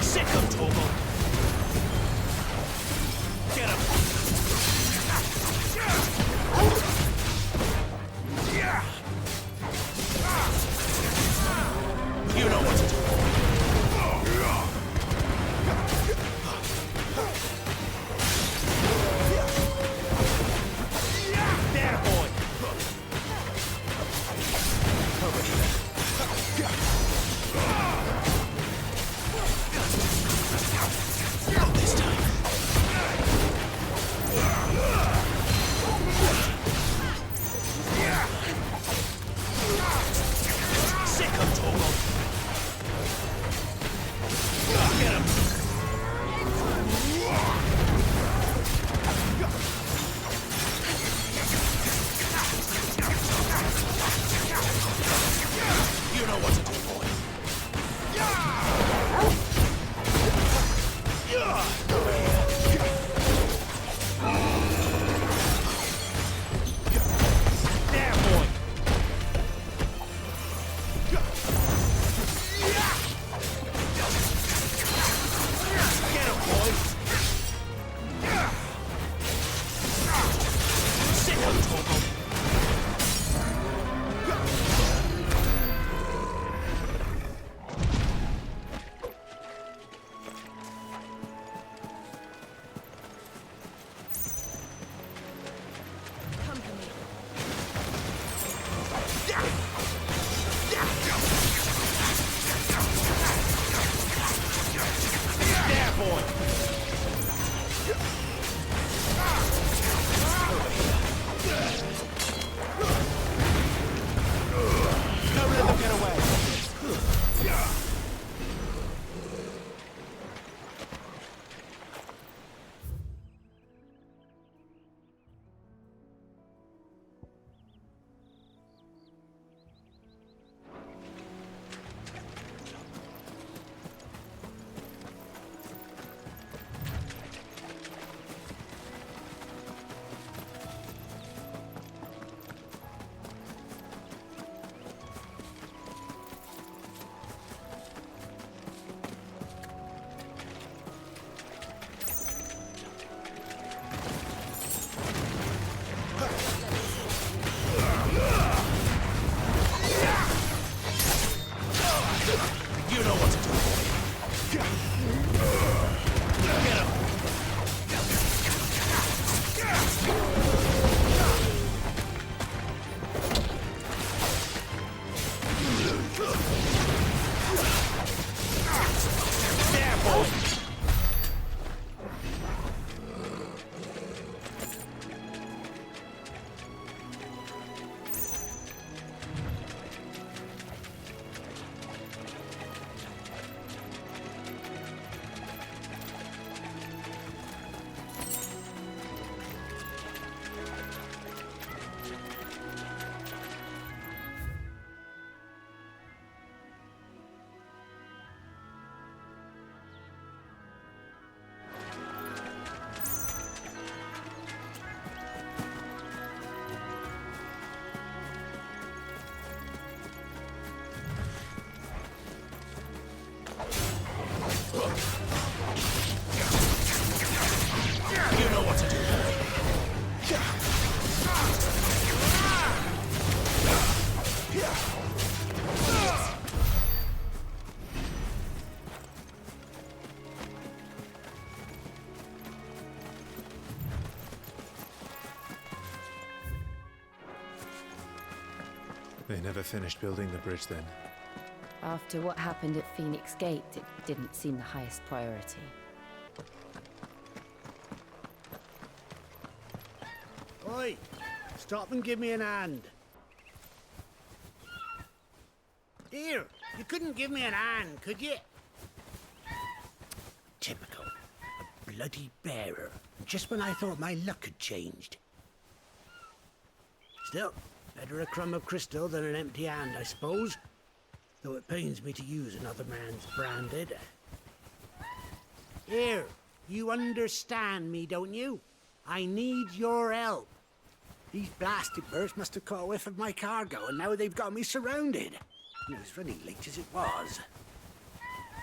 Sick of Togo. Get him. You know what to do. There, boy. Over here. Not this time. Sick of Togo. Get him. You know what to do, boy. There, boy. Get him, boy. Sick of Togo. There, boy. Don't let them get away. You know what to do, boy. Get him. There, boy. You know what to do, boy. They never finished building the bridge then. After what happened at Phoenix Gate, it didn't seem the highest priority. Oi! Stop and give me an hand. Here, you couldn't give me an hand, could you? Typical. A bloody bearer. Just when I thought my luck had changed. Still, better a crumb of crystal than an empty hand, I suppose. Though it pains me to use another man's branded. Here, you understand me, don't you? I need your help. These blasted birds must have caught a whiff of my cargo, and now they've got me surrounded. And it was running late as it was.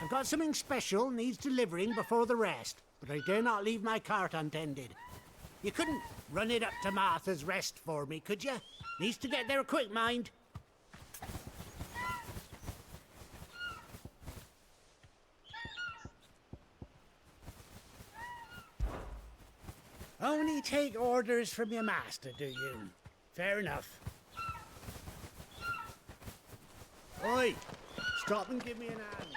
I've got something special needs delivering before the rest, but I dare not leave my cart untended. You couldn't run it up to Martha's Rest for me, could you? Needs to get there quick, mind. Only take orders from your master, do you? Fair enough. Oi! Stop and give me an hand.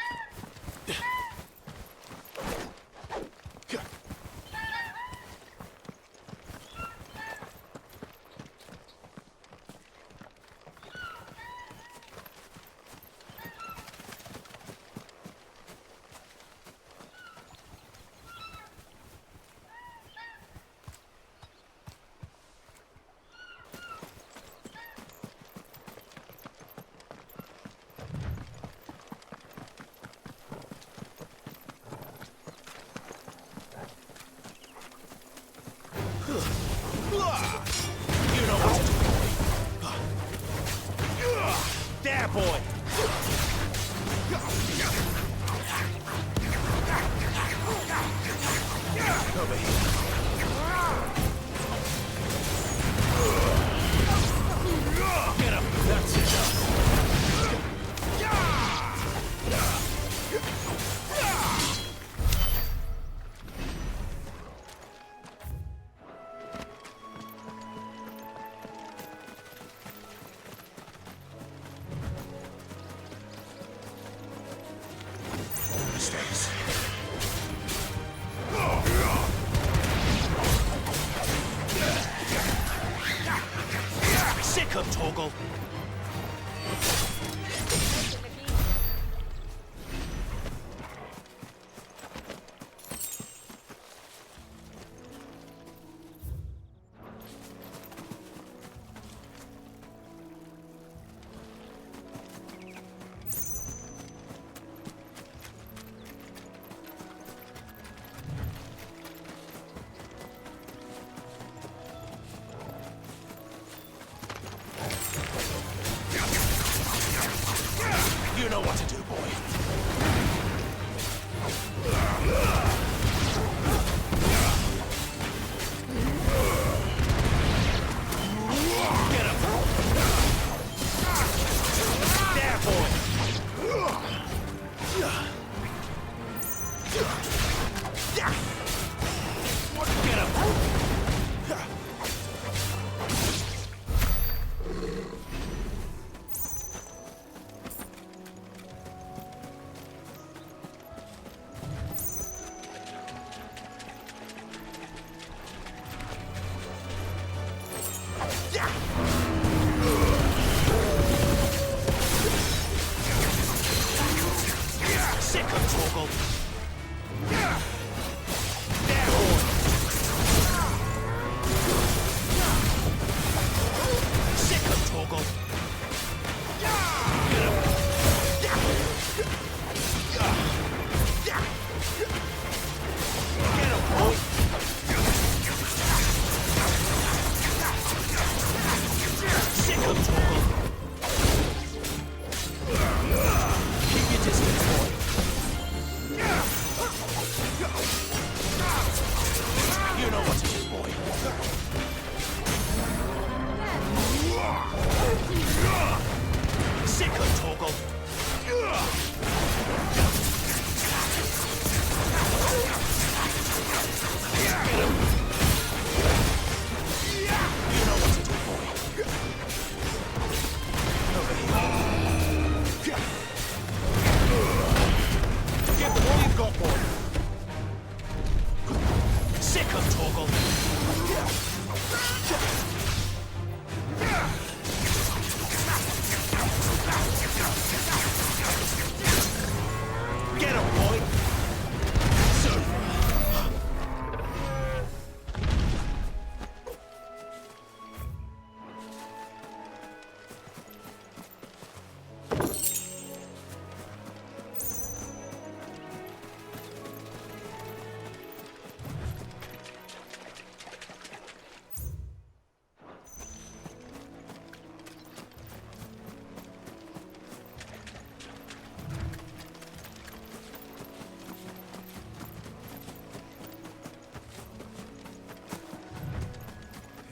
You know what to do. There, boy. Over here. Get up. That's it. Mistakes. Sick of Toggle. You know what to do, boy. Get him. There, boy. Get him. Sick of Toggle. There, boy. Sick of Toggle. Get him. Get him, boy. Sick of Toggle. Keep your distance, boy.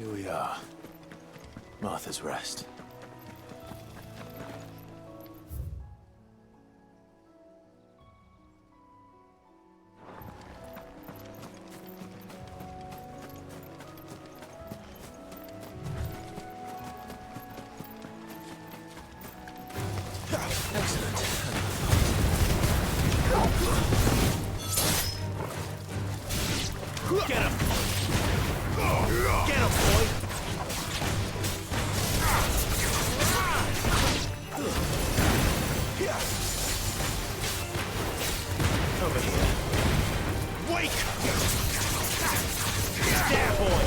Here we are. Martha's Rest. Get him! Get him, boy! Over here. Wake! There, boy!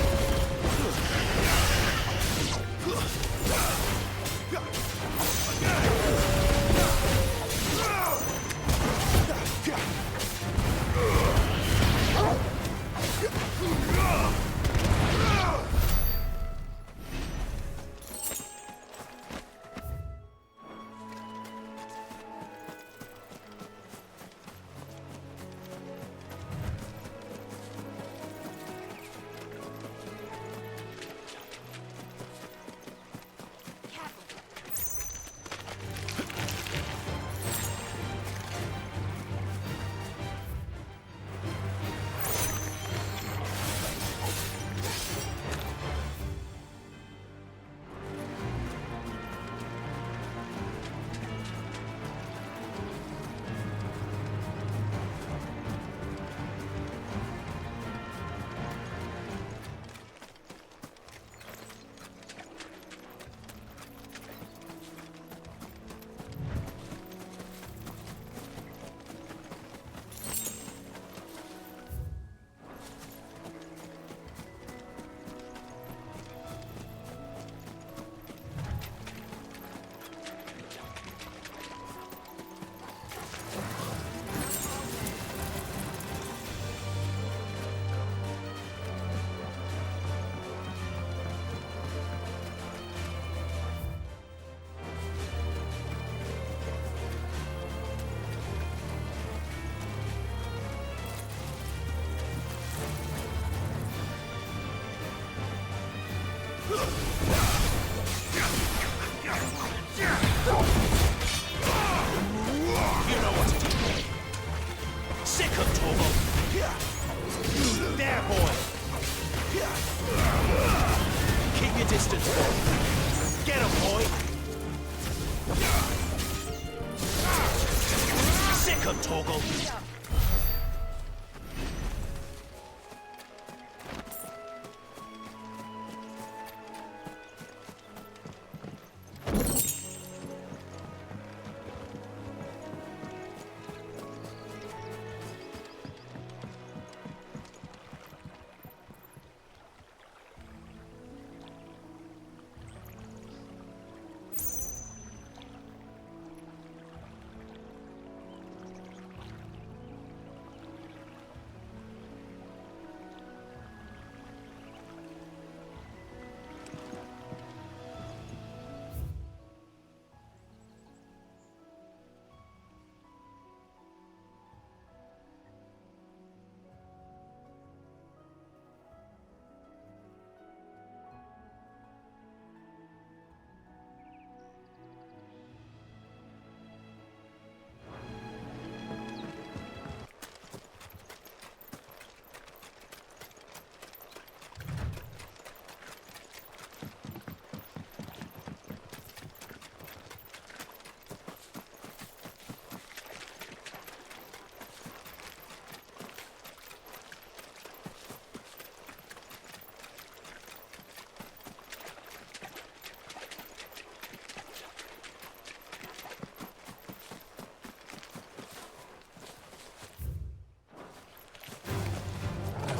You know what to do. Sick of Togo. There, boy. Keep your distance, boy. Get him, boy. Sick of Togo.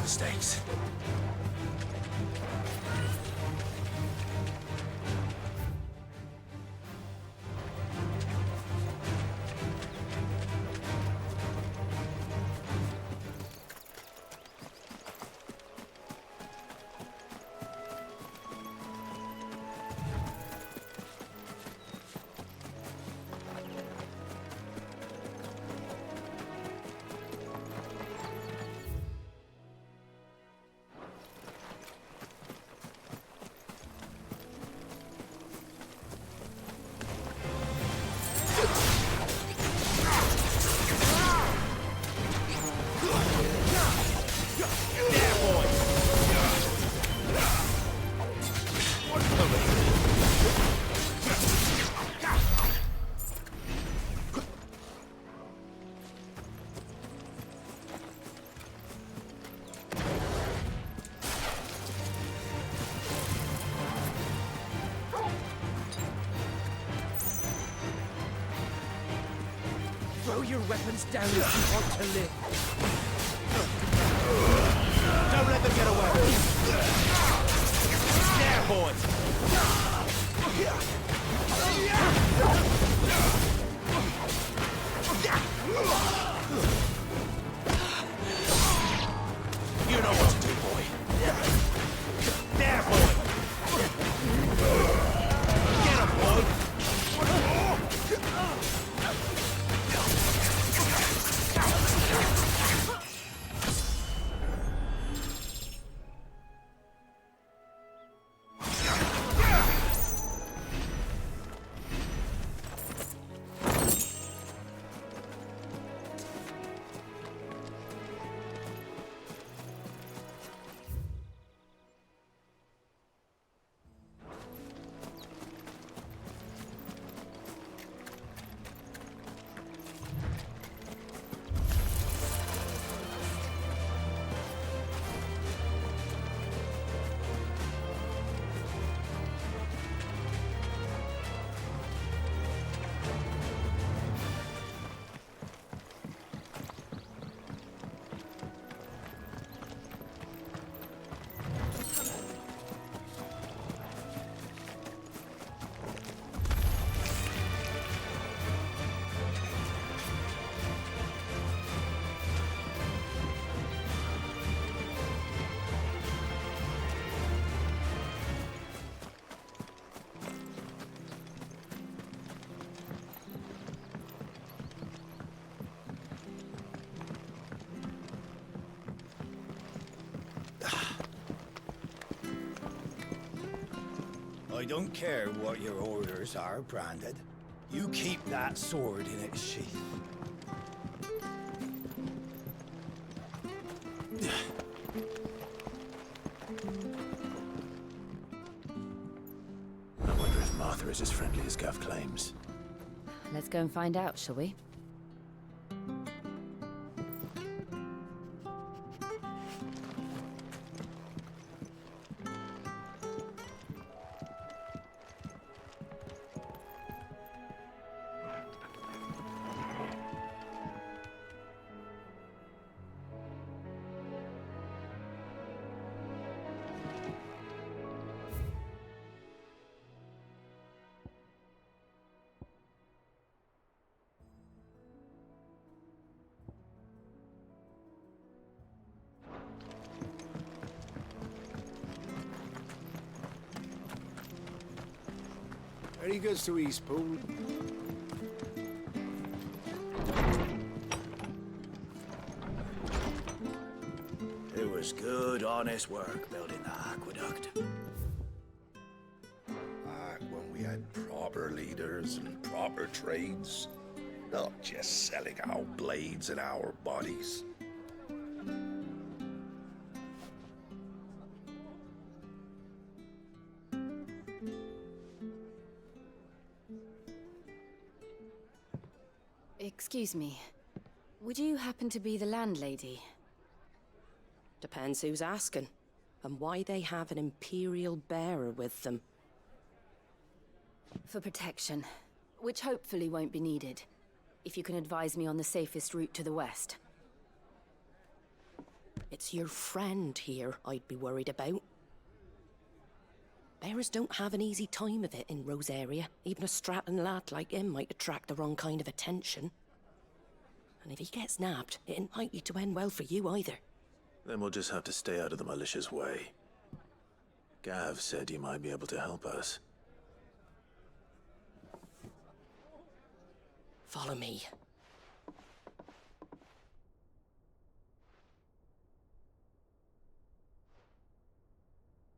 Mistakes. your weapons down if you want to live. Don't let them get away. There, boys. You know what to do, boy. There, boy. Get him, boy. I don't care what your orders are, Branded. You keep that sword in its sheath. I wonder if Martha is as friendly as Gav claims. Let's go and find out, shall we? Very good to Eastpool. It was good, honest work building the aqueduct. Back when we had proper leaders and proper trades, not just selling our blades and our bodies. Excuse me. Would you happen to be the landlady? Depends who's asking, and why they have an Imperial bearer with them. For protection, which hopefully won't be needed. If you can advise me on the safest route to the west. It's your friend here I'd be worried about. Bearers don't have an easy time of it in Rosaria. Even a Stratton lad like him might attract the wrong kind of attention. And if he gets nabbed, it ain't likely to end well for you either. Then we'll just have to stay out of the malicious way. Gav said he might be able to help us. Follow me.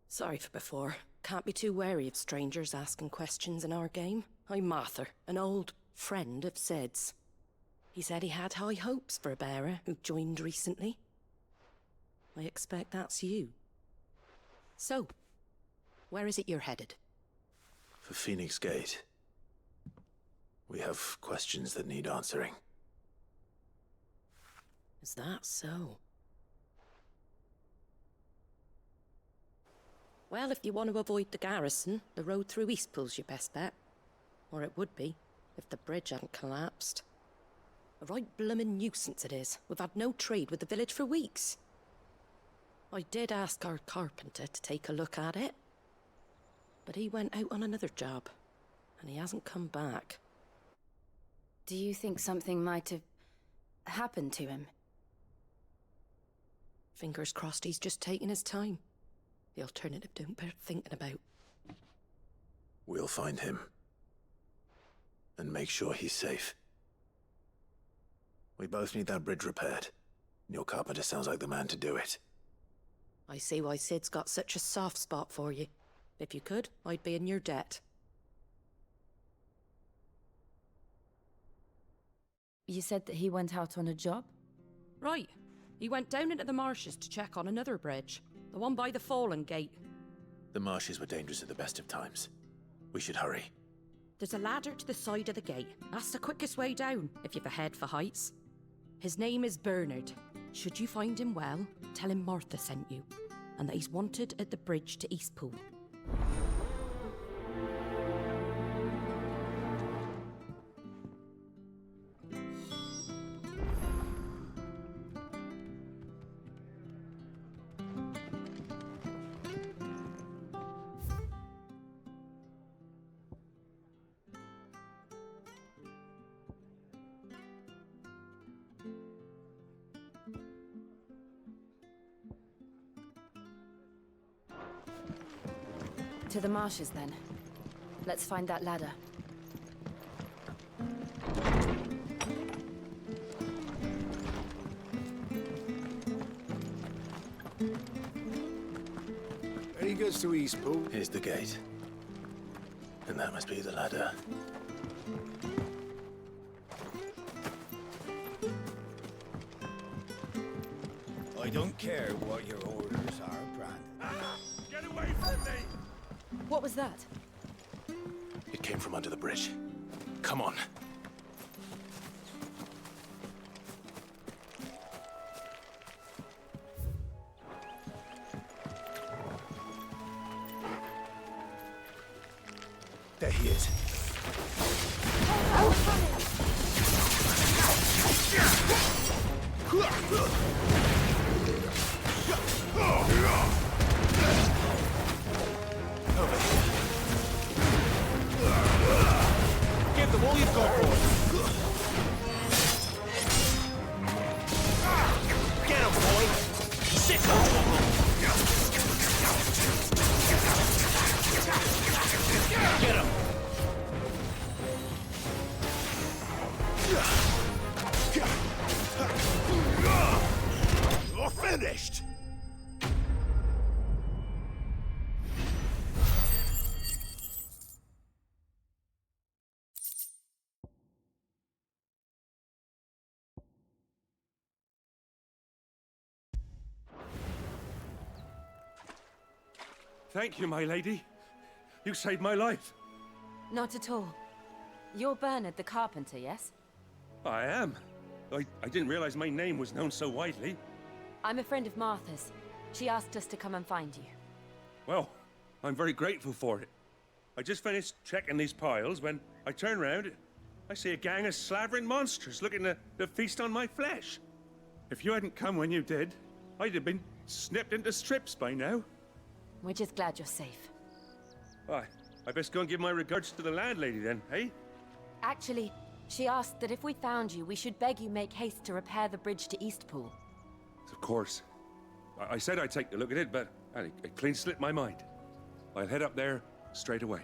Sorry for before. Can't be too wary of strangers asking questions in our game. I'm Martha, an old friend of Sid's. He said he had high hopes for a bearer who joined recently. I expect that's you. So, where is it you're headed? For Phoenix Gate. We have questions that need answering. Is that so? Well, if you want to avoid the garrison, the road through Eastpool's your best bet. Or it would be, if the bridge hadn't collapsed. A right bloomin' nuisance it is. We've had no trade with the village for weeks. I did ask our carpenter to take a look at it, but he went out on another job, and he hasn't come back. Do you think something might have happened to him? Fingers crossed he's just taking his time. The alternative don't bear thinking about. We'll find him. And make sure he's safe. We both need that bridge repaired. Your carpenter sounds like the man to do it. I see why Sid's got such a soft spot for you. If you could, I'd be in your debt. You said that he went out on a job? Right. He went down into the marshes to check on another bridge. The one by the Fallen Gate. The marshes were dangerous at the best of times. We should hurry. There's a ladder to the side of the gate. That's the quickest way down, if you've a head for heights. His name is Bernard. Should you find him well, tell him Martha sent you, and that he's wanted at the bridge to Eastpool. To the marshes, then. Let's find that ladder. Any goods to Eastpool? Here's the gate. And that must be the ladder. I don't care what your orders are, Brandon. Get away from me! What was that? It came from under the bridge. Come on. There he is. Over here. Give them all you've got, boy. Get him, boy. Sit on him. Get him. You're finished. Thank you, my lady. You saved my life. Not at all. You're Bernard the carpenter, yes? I am. I didn't realize my name was known so widely. I'm a friend of Martha's. She asked us to come and find you. Well, I'm very grateful for it. I just finished checking these piles when I turn round. I see a gang of slavering monsters looking to feast on my flesh. If you hadn't come when you did, I'd have been snipped into strips by now. We're just glad you're safe. I best go and give my regards to the landlady then, eh? Actually, she asked that if we found you, we should beg you make haste to repair the bridge to Eastpool. Of course. I said I'd take a look at it, but it clean slipped my mind. I'll head up there straight away.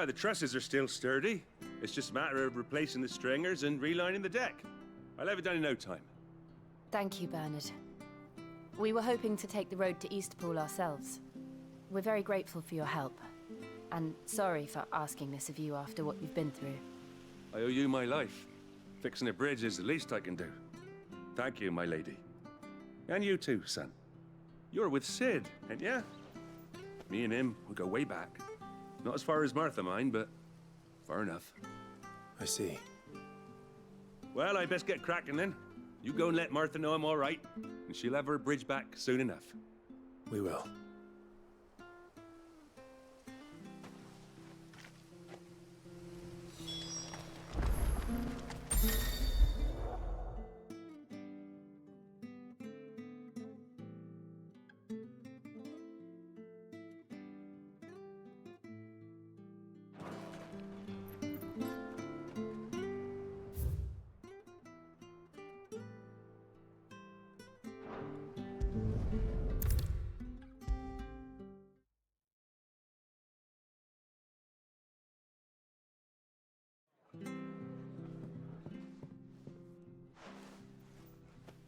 The trusses are still sturdy. It's just a matter of replacing the stringers and relining the deck. I'll have it done in no time. Thank you, Bernard. We were hoping to take the road to Eastpool ourselves. We're very grateful for your help. And sorry for asking this of you after what you've been through. I owe you my life. Fixing a bridge is the least I can do. Thank you, my lady. And you too, son. You're with Sid, ain't ya? Me and him, we go way back. Not as far as Martha, mind, but far enough. I see. Well, I best get cracking then. You go and let Martha know I'm all right, and she'll have her bridge back soon enough. We will.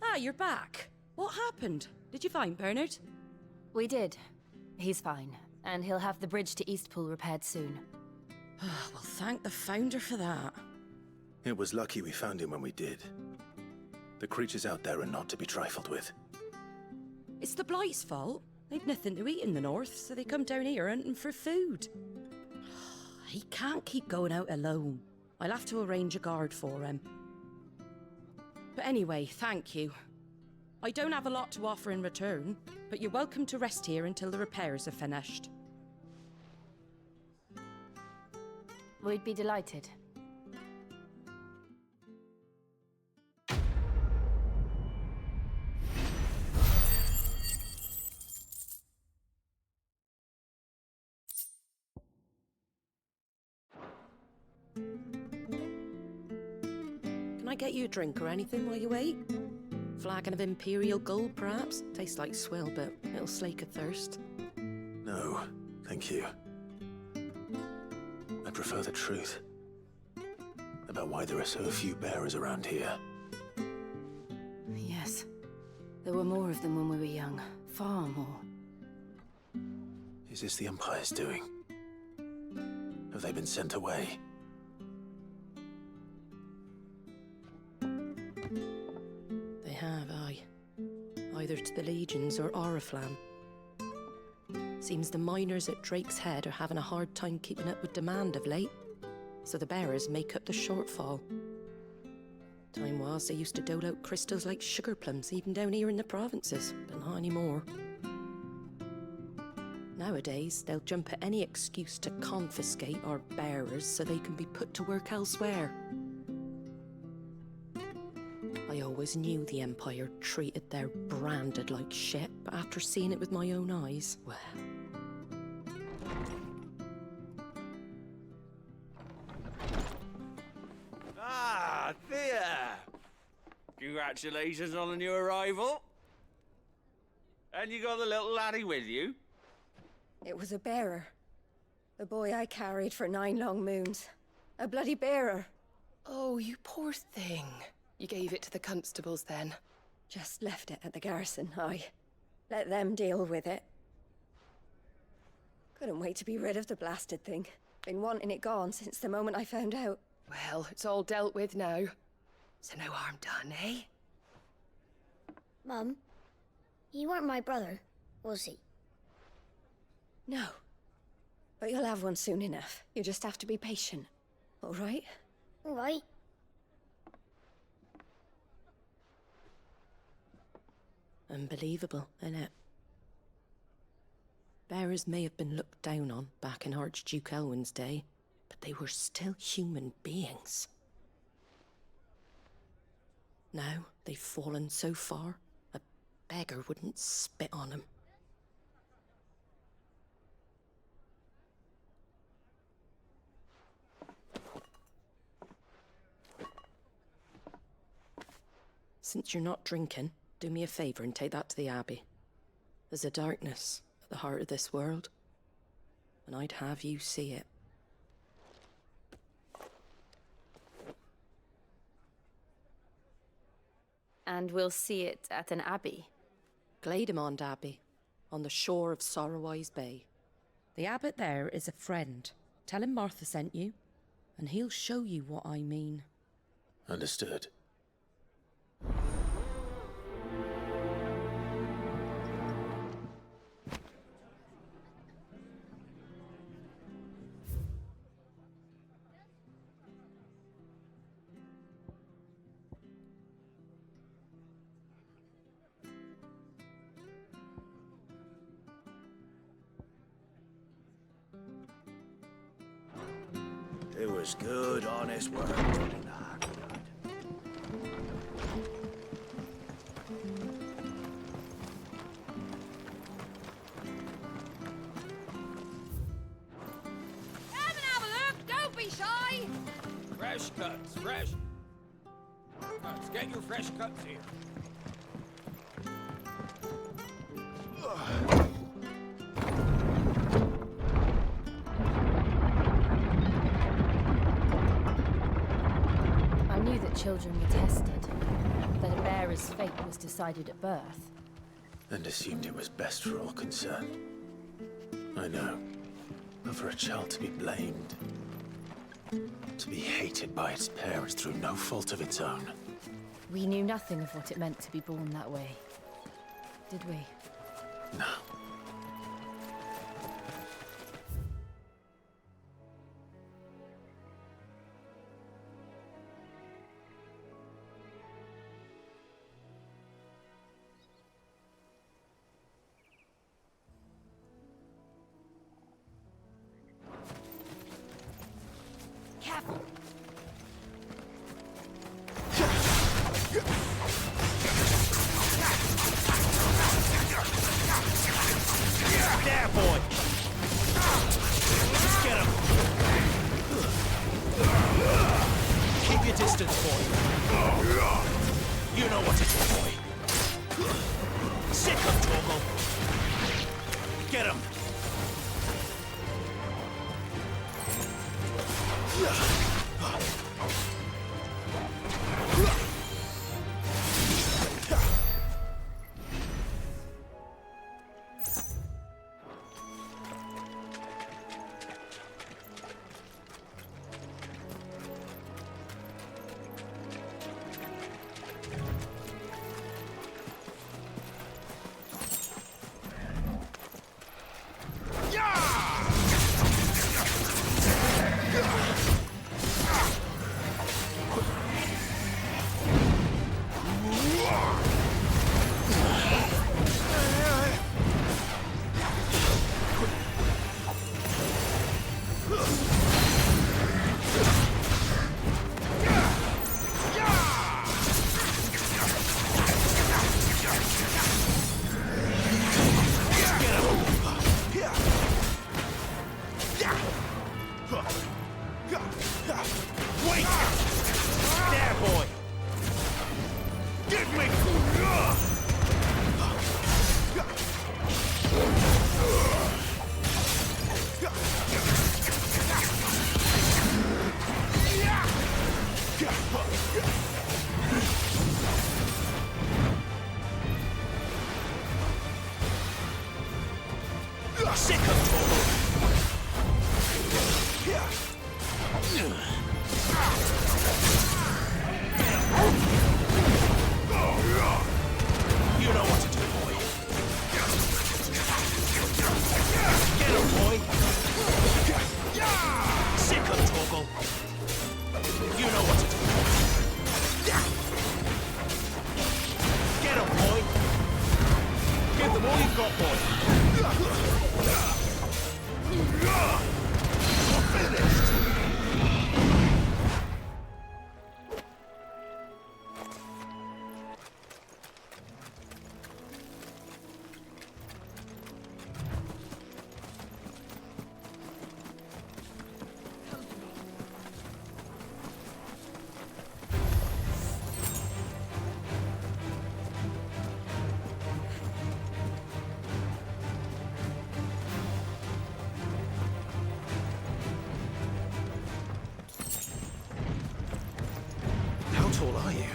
Ah, you're back. What happened? Did you find Bernard? We did. He's fine, and he'll have the bridge to Eastpool repaired soon. Well, thank the Founder for that. It was lucky we found him when we did. The creatures out there are not to be trifled with. It's the Blight's fault. They've nothing to eat in the north, so they come down here hunting for food. He can't keep going out alone. I'll have to arrange a guard for him. But anyway, thank you. I don't have a lot to offer in return, but you're welcome to rest here until the repairs are finished. We'd be delighted. Can I get you a drink or anything while you wait? Flagon of Imperial Gold, perhaps? Tastes like swill, but it'll slake a thirst. No, thank you. I prefer the truth. About why there are so few bearers around here. Yes. There were more of them when we were young. Far more. Is this the Empire's doing? Have they been sent away? They have, aye. Either to the Legions or Oriflamme. Seems the miners at Drake's Head are having a hard time keeping up with demand of late, so the bearers make up the shortfall. Time was they used to dole out crystals like sugar plums even down here in the provinces, but not anymore. Nowadays, they'll jump at any excuse to confiscate our bearers so they can be put to work elsewhere. I always knew the Empire treated their branded like shit, but after seeing it with my own eyes, well... Ah, Thea! Congratulations on the new arrival. And you got the little laddie with you? It was a bearer. The boy I carried for 9 long moons. A bloody bearer. Oh, you poor thing. You gave it to the constables then? Just left it at the garrison, I let them deal with it. Couldn't wait to be rid of the blasted thing. Been wanting it gone since the moment I found out. Well, it's all dealt with now. So no harm done, eh? Mum, he weren't my brother, was he? No. But you'll have one soon enough. You just have to be patient. All right? All right. Unbelievable, innit? Bearers may have been looked down on back in Archduke Elwin's day, but they were still human beings. Now they've fallen so far, a beggar wouldn't spit on them. Since you're not drinking, do me a favour and take that to the Abbey. There's a darkness at the heart of this world, and I'd have you see it. And we'll see it at an abbey? Glademond Abbey, on the shore of Sorrowwise Bay. The abbot there is a friend. Tell him Martha sent you, and he'll show you what I mean. Understood. It was good, honest work. Good. Come and have a look! Don't be shy! Fresh cuts, fresh cuts. Get your fresh cuts here. I knew that children were tested, that a bearer's fate was decided at birth. And assumed it was best for all concerned. I know. But for a child to be blamed, to be hated by its parents through no fault of its own. We knew nothing of what it meant to be born that way, did we? No. Careful! There, boy! Get him! Keep your distance, boy. You know what to do, boy. Sick him, Torgal. Get him! Wait! There, boy! Get me! Sick of trouble! You know what to do, boy. Get him, boy. Sick of Torgal. You know what to do. Get him, boy. Give them all you've got, boy. We're finished. How tall are you?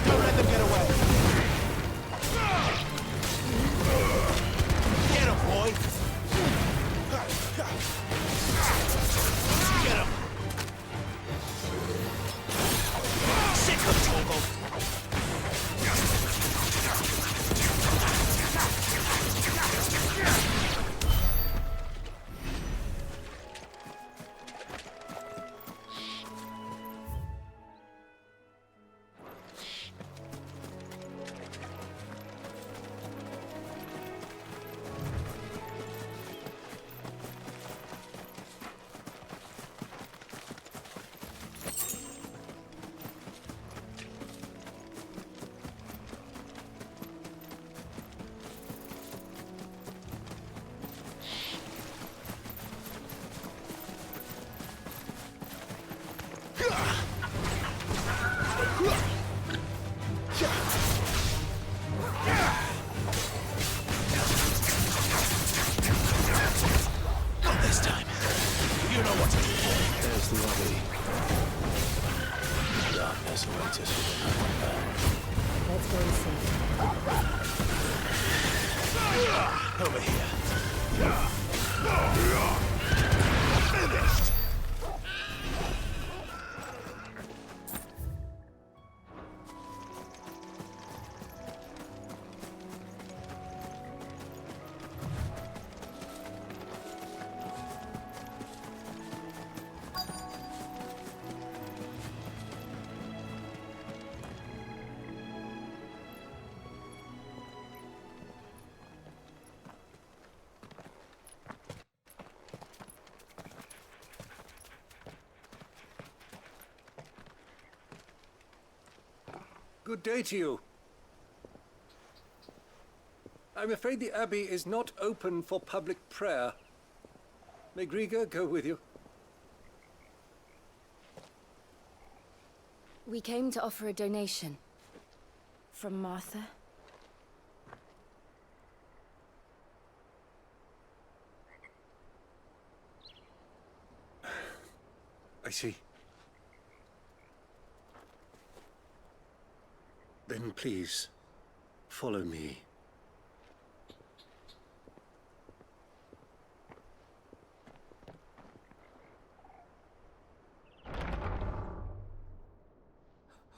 Don't let them get away. Get him, boy. Get him. Sick of Torgal. Not this time. You know what to do. There's the lobby. Darkness awaits us with an Let's go and see. over here. Finished! Good day to you. I'm afraid the Abbey is not open for public prayer. May Griga go with you? We came to offer a donation. From Martha. I see. Then please, follow me.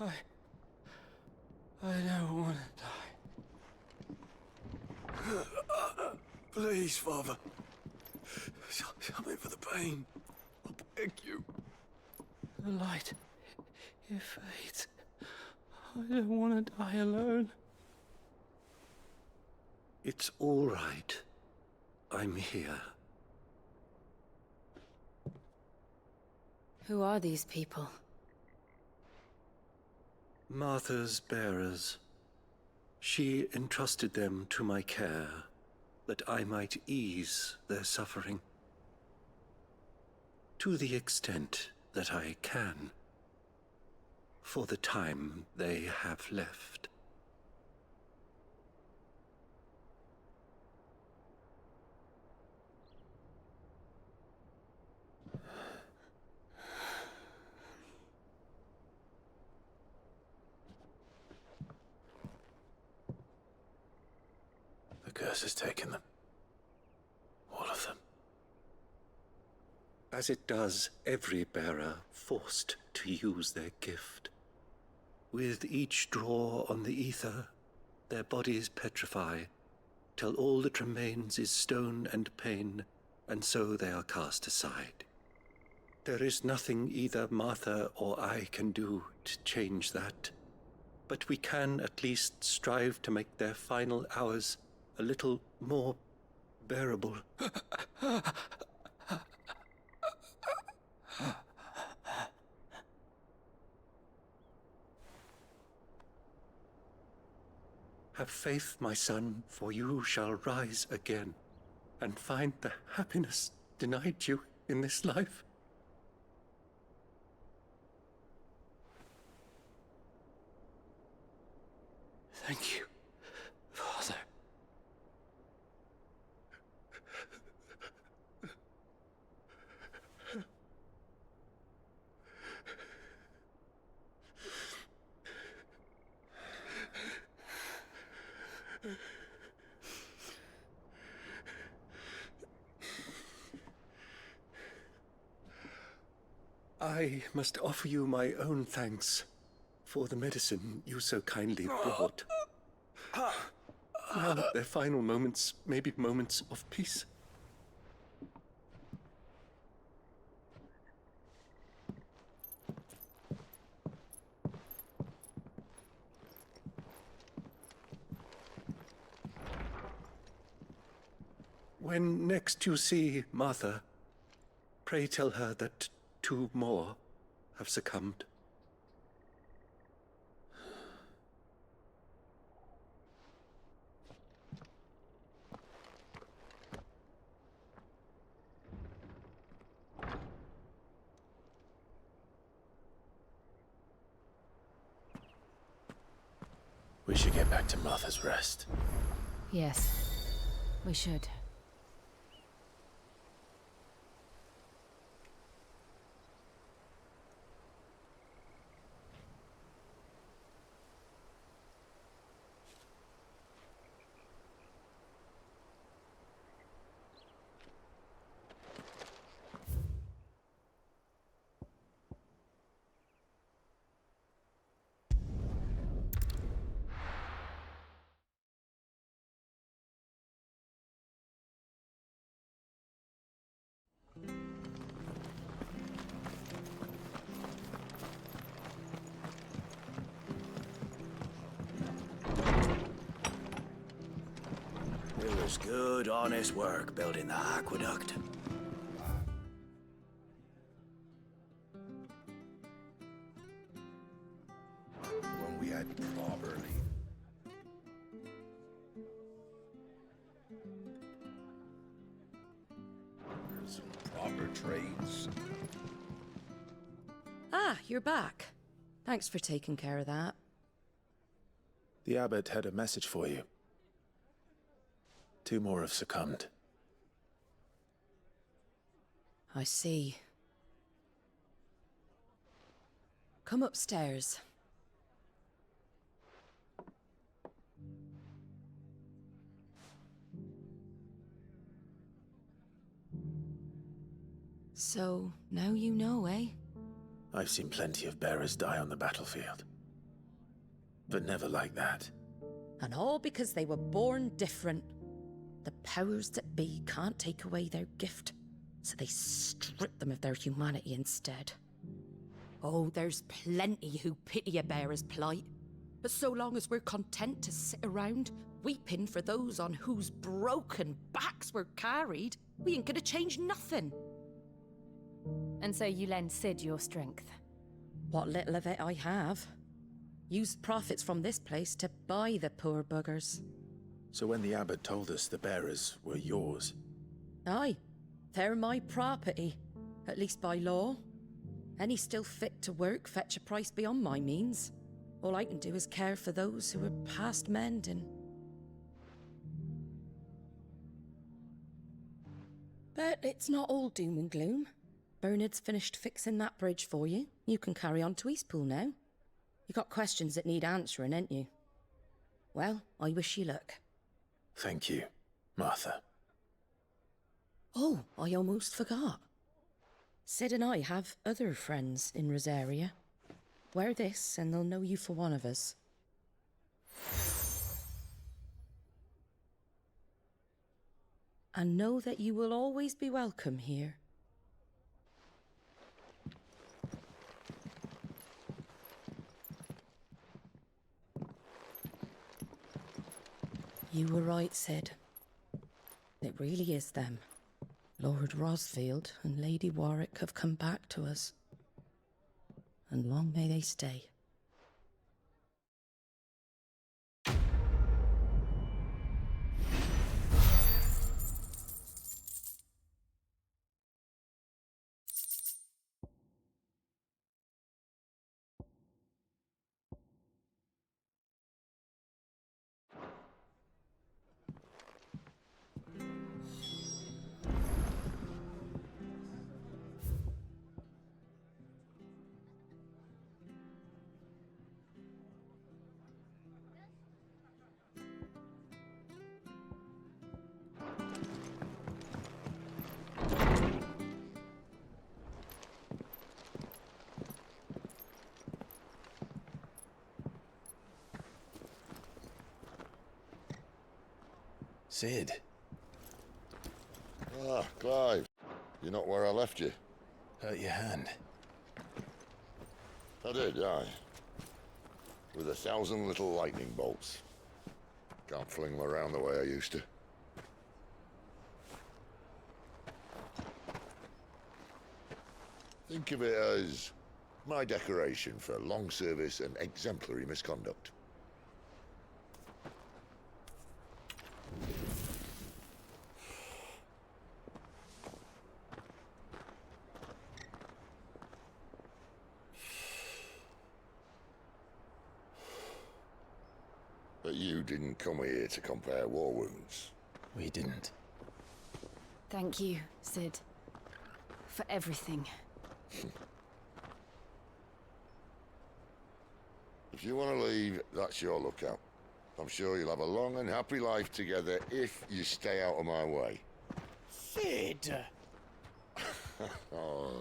I don't want to die. Please, Father. Help me for the pain. I beg you. The light, it fades. I don't want to die alone. It's all right. I'm here. Who are these people? Martha's bearers. She entrusted them to my care, that I might ease their suffering. To the extent that I can, for the time they have left. The curse has taken them. All of them. As it does every bearer forced to use their gift. With each draw on the ether, their bodies petrify, till all that remains is stone and pain, and so they are cast aside. There is nothing either Martha or I can do to change that, but we can at least strive to make their final hours a little more bearable. Have faith, my son, for you shall rise again and find the happiness denied you in this life. Thank you, Father. I must offer you my own thanks for the medicine you so kindly brought. Now their final moments may be moments of peace. When next you see Martha, pray tell her that 2 more have succumbed. We should get back to Martha's Rest. Yes, we should. It was good, honest work building the aqueduct. When we had properly. Some proper trades. Ah, you're back. Thanks for taking care of that. The abbot had a message for you. 2 more have succumbed. I see. Come upstairs. So, now you know, eh? I've seen plenty of bearers die on the battlefield. But never like that. And all because they were born different. The powers that be can't take away their gift, so they strip them of their humanity instead. Oh, there's plenty who pity a bearer's plight. But so long as we're content to sit around, weeping for those on whose broken backs we're carried, we ain't gonna change nothing. And so you lend Sid your strength? What little of it I have. Used profits from this place to buy the poor buggers. So when the abbot told us the bearers were yours... Aye, they're my property, at least by law. Any still fit to work fetch a price beyond my means. All I can do is care for those who are past mending. But it's not all doom and gloom. Bernard's finished fixing that bridge for you. You can carry on to Eastpool now. You got questions that need answering, ain't you? Well, I wish you luck. Thank you, Martha. Oh, I almost forgot. Sid and I have other friends in Rosaria. Wear this and they'll know you for one of us. And know that you will always be welcome here. You were right, Sid. It really is them. Lord Rosfield and Lady Warwick have come back to us. And long may they stay. Sid. Ah, Clive. You're not where I left you. Hurt your hand. I did, aye. With 1,000 little lightning bolts. Can't fling them around the way I used to. Think of it as my decoration for long service and exemplary misconduct. But you didn't come here to compare war wounds. We didn't. Thank you, Sid. For everything. If you want to leave, that's your lookout. I'm sure you'll have a long and happy life together if you stay out of my way. Sid! Oh.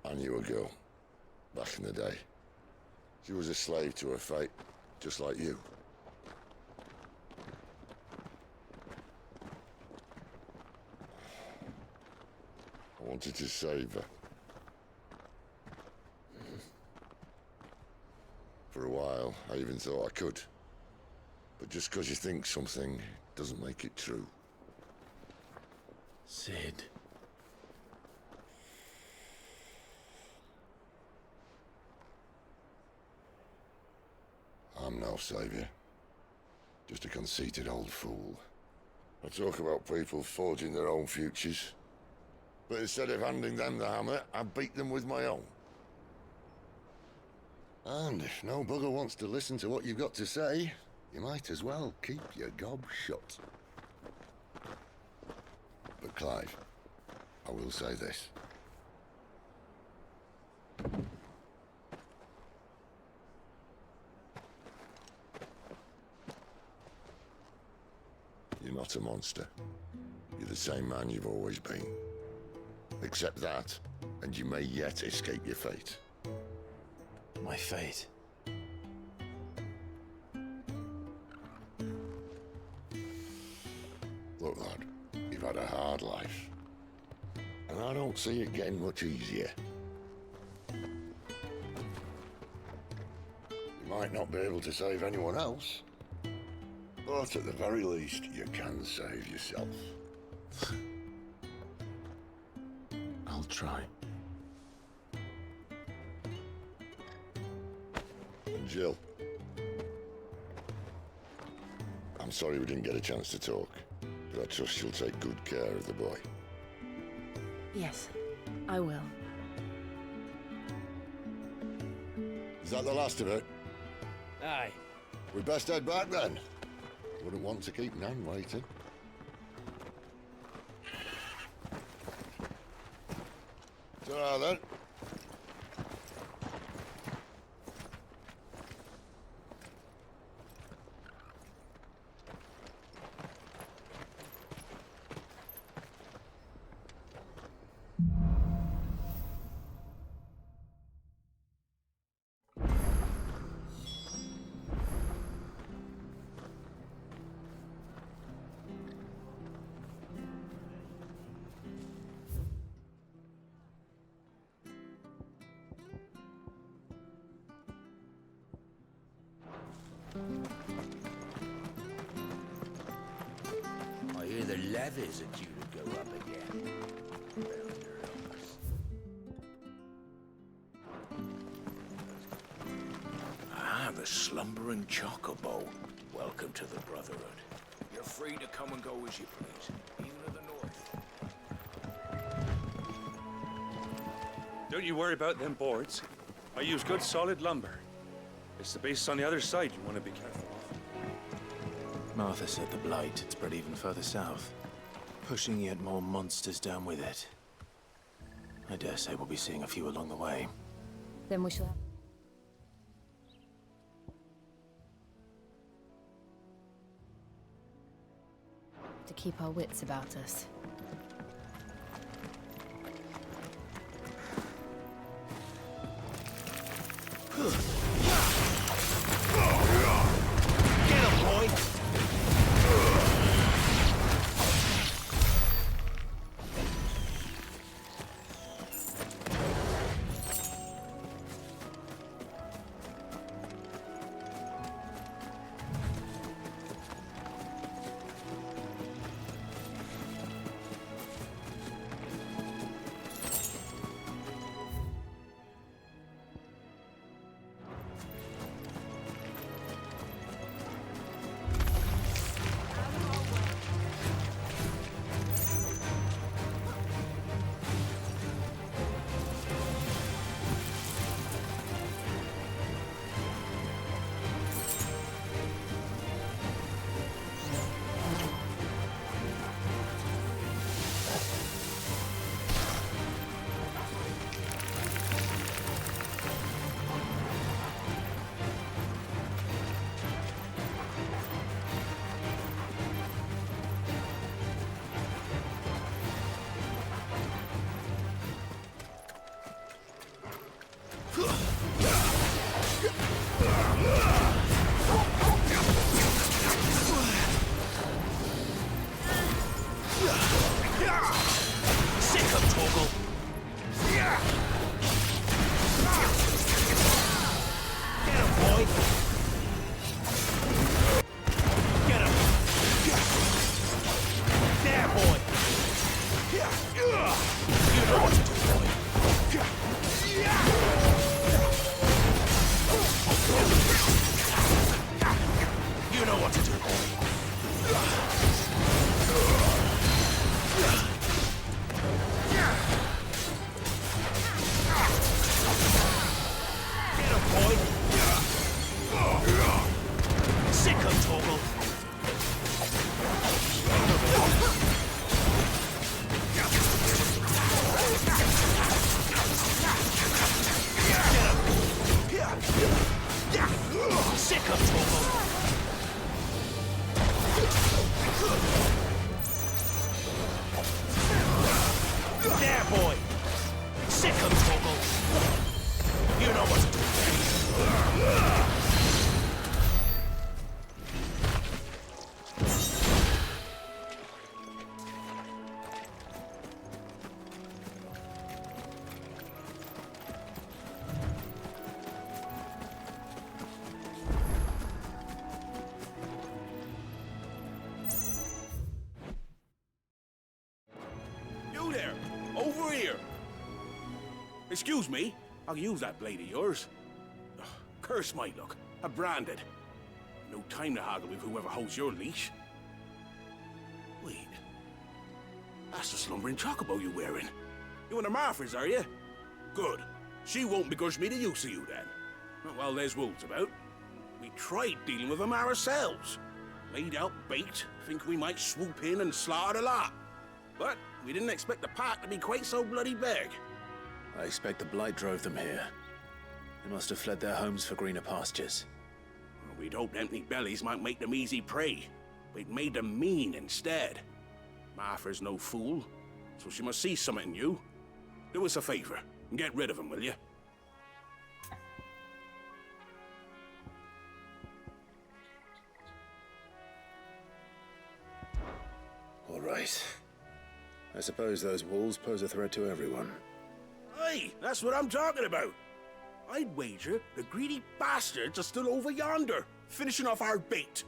I knew a girl, back in the day. She was a slave to her fate, just like you. I wanted to save her. For a while, I even thought I could. But just because you think something doesn't make it true. Sid. I'm no savior. Just a conceited old fool. I talk about people forging their own futures. But instead of handing them the hammer, I beat them with my own. And if no bugger wants to listen to what you've got to say, you might as well keep your gob shut. But Clive, I will say this. You're not a monster. You're the same man you've always been. Accept that, and you may yet escape your fate. My fate? Look, lad, you've had a hard life. And I don't see it getting much easier. You might not be able to save anyone else, but at the very least, you can save yourself. I'll try. And Jill, I'm sorry we didn't get a chance to talk, but I trust you'll take good care of the boy. Yes, I will. Is that the last of it? Aye. We best head back then. Wouldn't want to keep Nan waiting. Ta-ra then. I hear the levies are due to go up again. Ah, the slumbering chocobo. Welcome to the Brotherhood. You're free to come and go as you please, even to the north. Don't you worry about them boards. I use good solid lumber. It's the beasts on the other side you want to be careful of. Martha said the Blight had spread even further south, pushing yet more monsters down with it. I dare say we'll be seeing a few along the way. Then we shall have... to keep our wits about us. Get him, boy! Torgal. Get him, boy. Get him. There, boy. You know what to do, boy. You know what to do, boy. Get him, boy. Sick of Torgal. Sick of Torgal. There, boy. Sick of Torgal. You know what to do. You there! Over here! Excuse me, I'll use that blade of yours. Ugh, curse my luck. I'm branded. No time to haggle with whoever holds your leash. Wait. That's the slumbering chocobo you're wearing. You one of Martha's, are you? Good. She won't begrudge me the use of you then. Not while there's wolves about. We tried dealing with them ourselves. Laid out bait, think we might swoop in and slaughter the lot. But we didn't expect the pack to be quite so bloody big. I expect the blight drove them here. They must have fled their homes for greener pastures. Well, we'd hoped empty bellies might make them easy prey. We'd made them mean instead. Martha's no fool, so she must see something in you. Do us a favor and get rid of them, will you? All right. I suppose those wolves pose a threat to everyone. Hey, that's what I'm talking about. I'd wager the greedy bastards are still over yonder, finishing off our bait.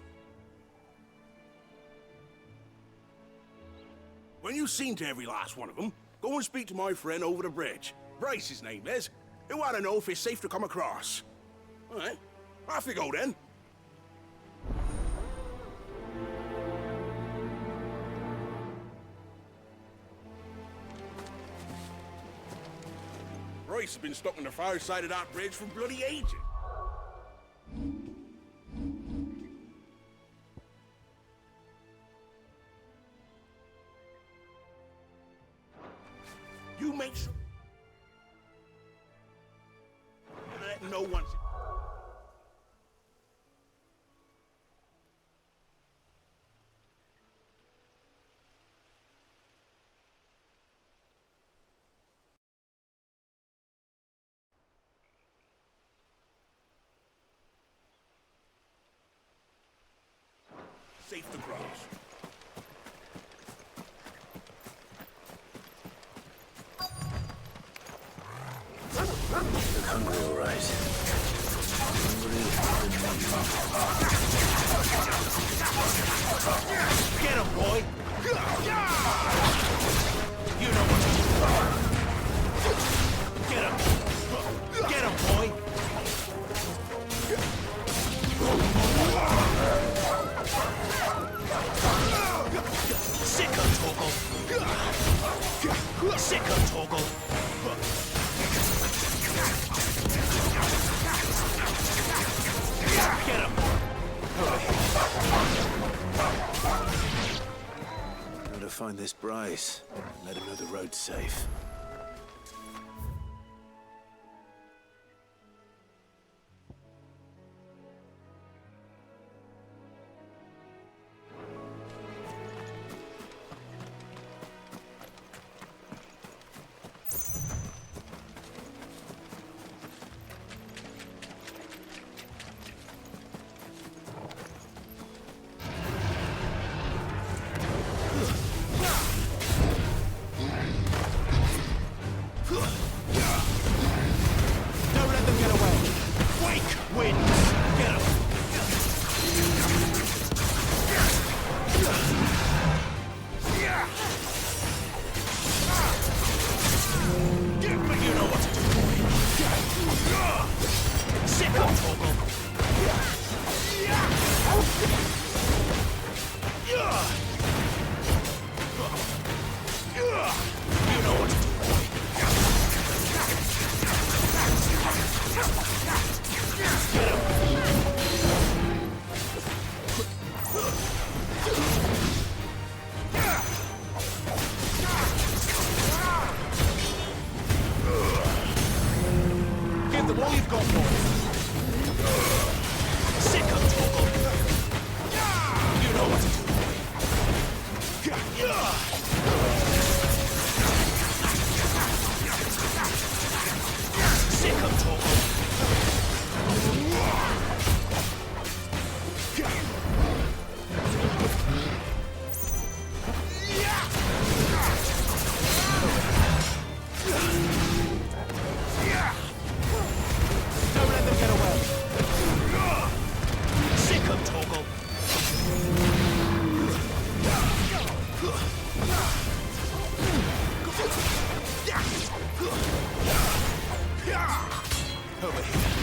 When you've seen to every last one of them, go and speak to my friend over the bridge. Bryce, his name is. He'll want to know if it's safe to come across. All right, off you go then. Bryce has been stuck on the far side of that bridge for bloody ages. You make sure. Let no one. Safe to cross. Look hungry, all right. Get him, boy! You know what to do. Get him! Get him, boy! Sick of Torgal! Sick of Torgal! Get him! How to find this Bryce? Let him know the road's safe. Over here.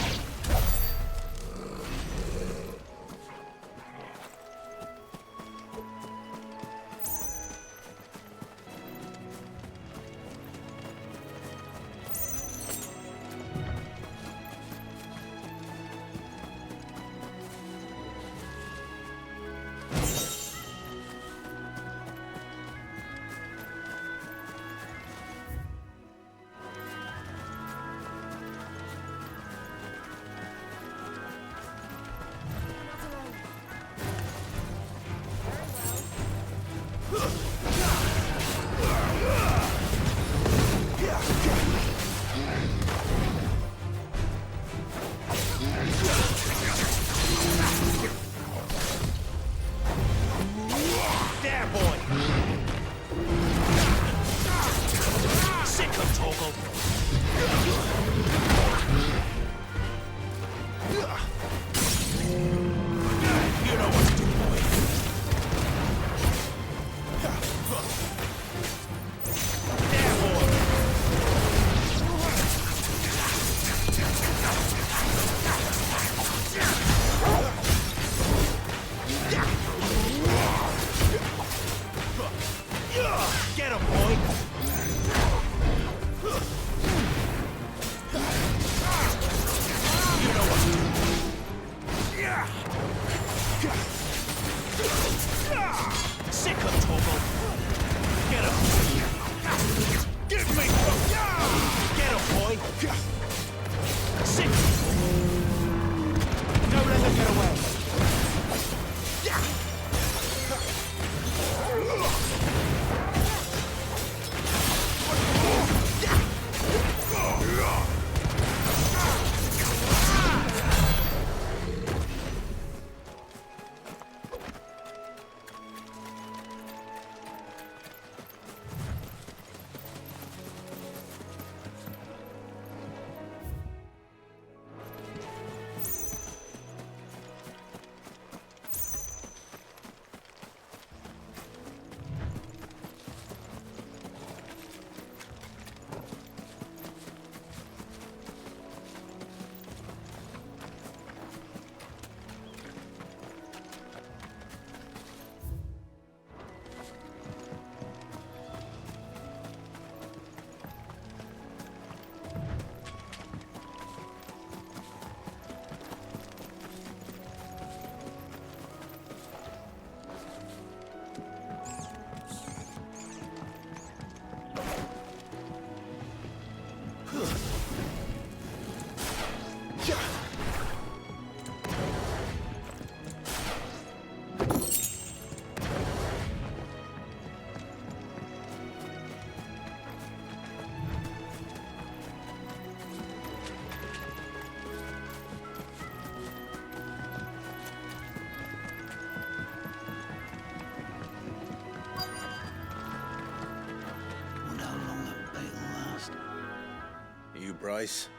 Bryce?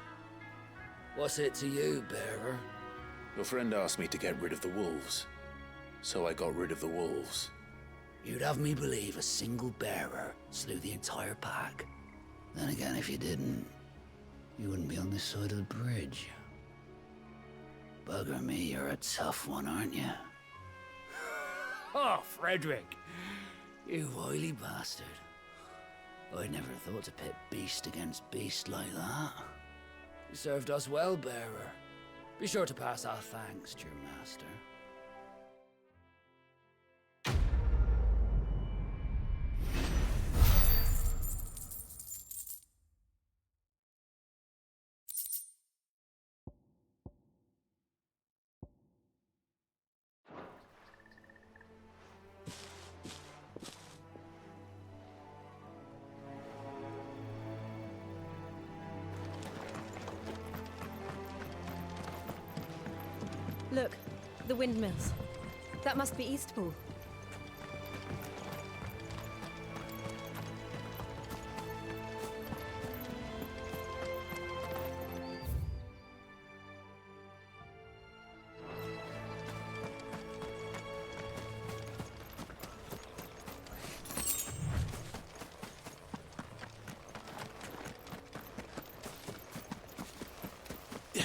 What's it to you, bearer? Your friend asked me to get rid of the wolves, so I got rid of the wolves. You'd have me believe a single bearer slew the entire pack. Then again, if you didn't, you wouldn't be on this side of the bridge. Bugger me, you're a tough one, aren't you? Oh, Frederick! You wily bastard. I'd never thought to pit beast against beast like that. You served us well, bearer. Be sure to pass our thanks to your master. Look, the windmills. That must be Eastpool.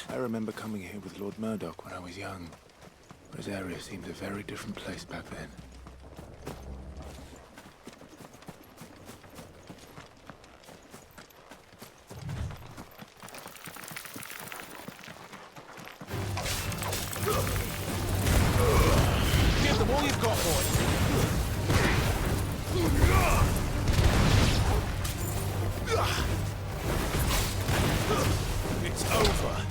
I remember coming here with Lord Murdoch when I was young. This area seemed a very different place back then. Give them all you've got, boy. It's over.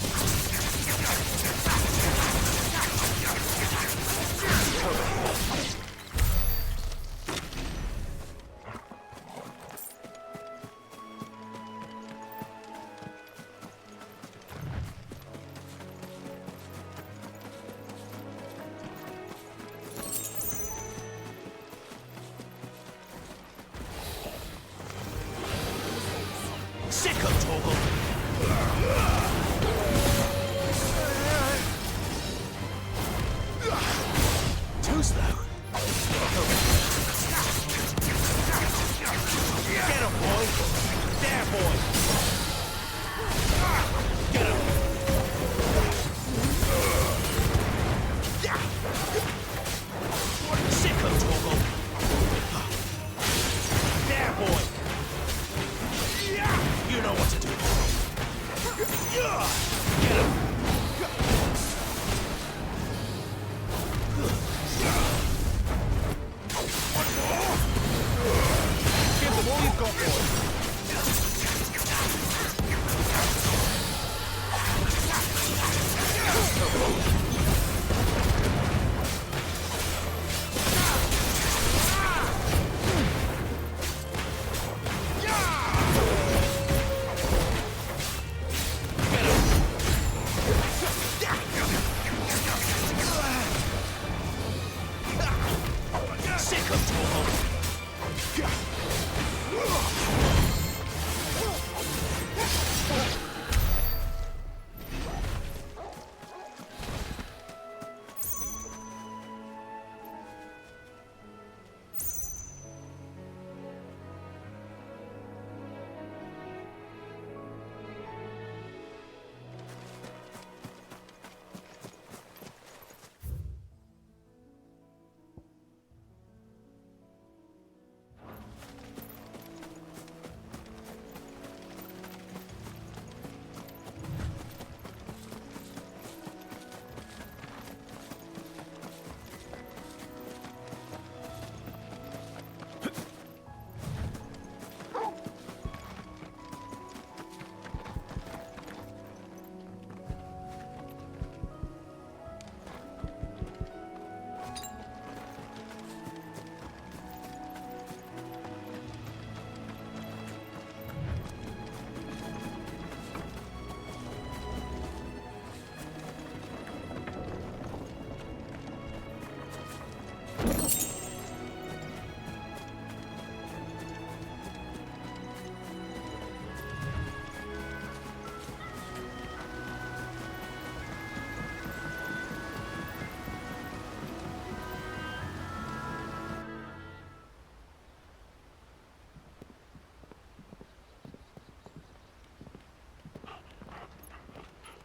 Sicko, Torgal! Too slow. Get him, boy! There, boy! Get him! Sicko, Torgal! There, boy! You know what to do. Get him! Give them all you've got, Sick of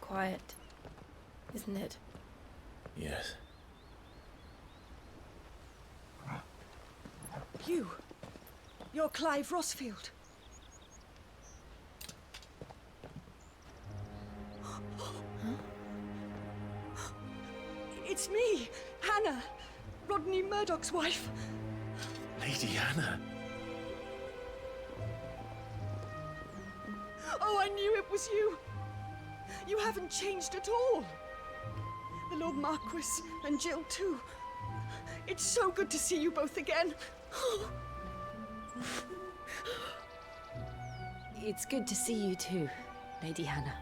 Quiet, isn't it? Yes. You're Clive Rossfield. It's me, Hannah, Rodney Murdoch's wife. Lady Hannah. Oh, I knew it was you. You haven't changed at all. The Lord Marquis and Jill too. It's so good to see you both again. It's good to see you too, Lady Hannah.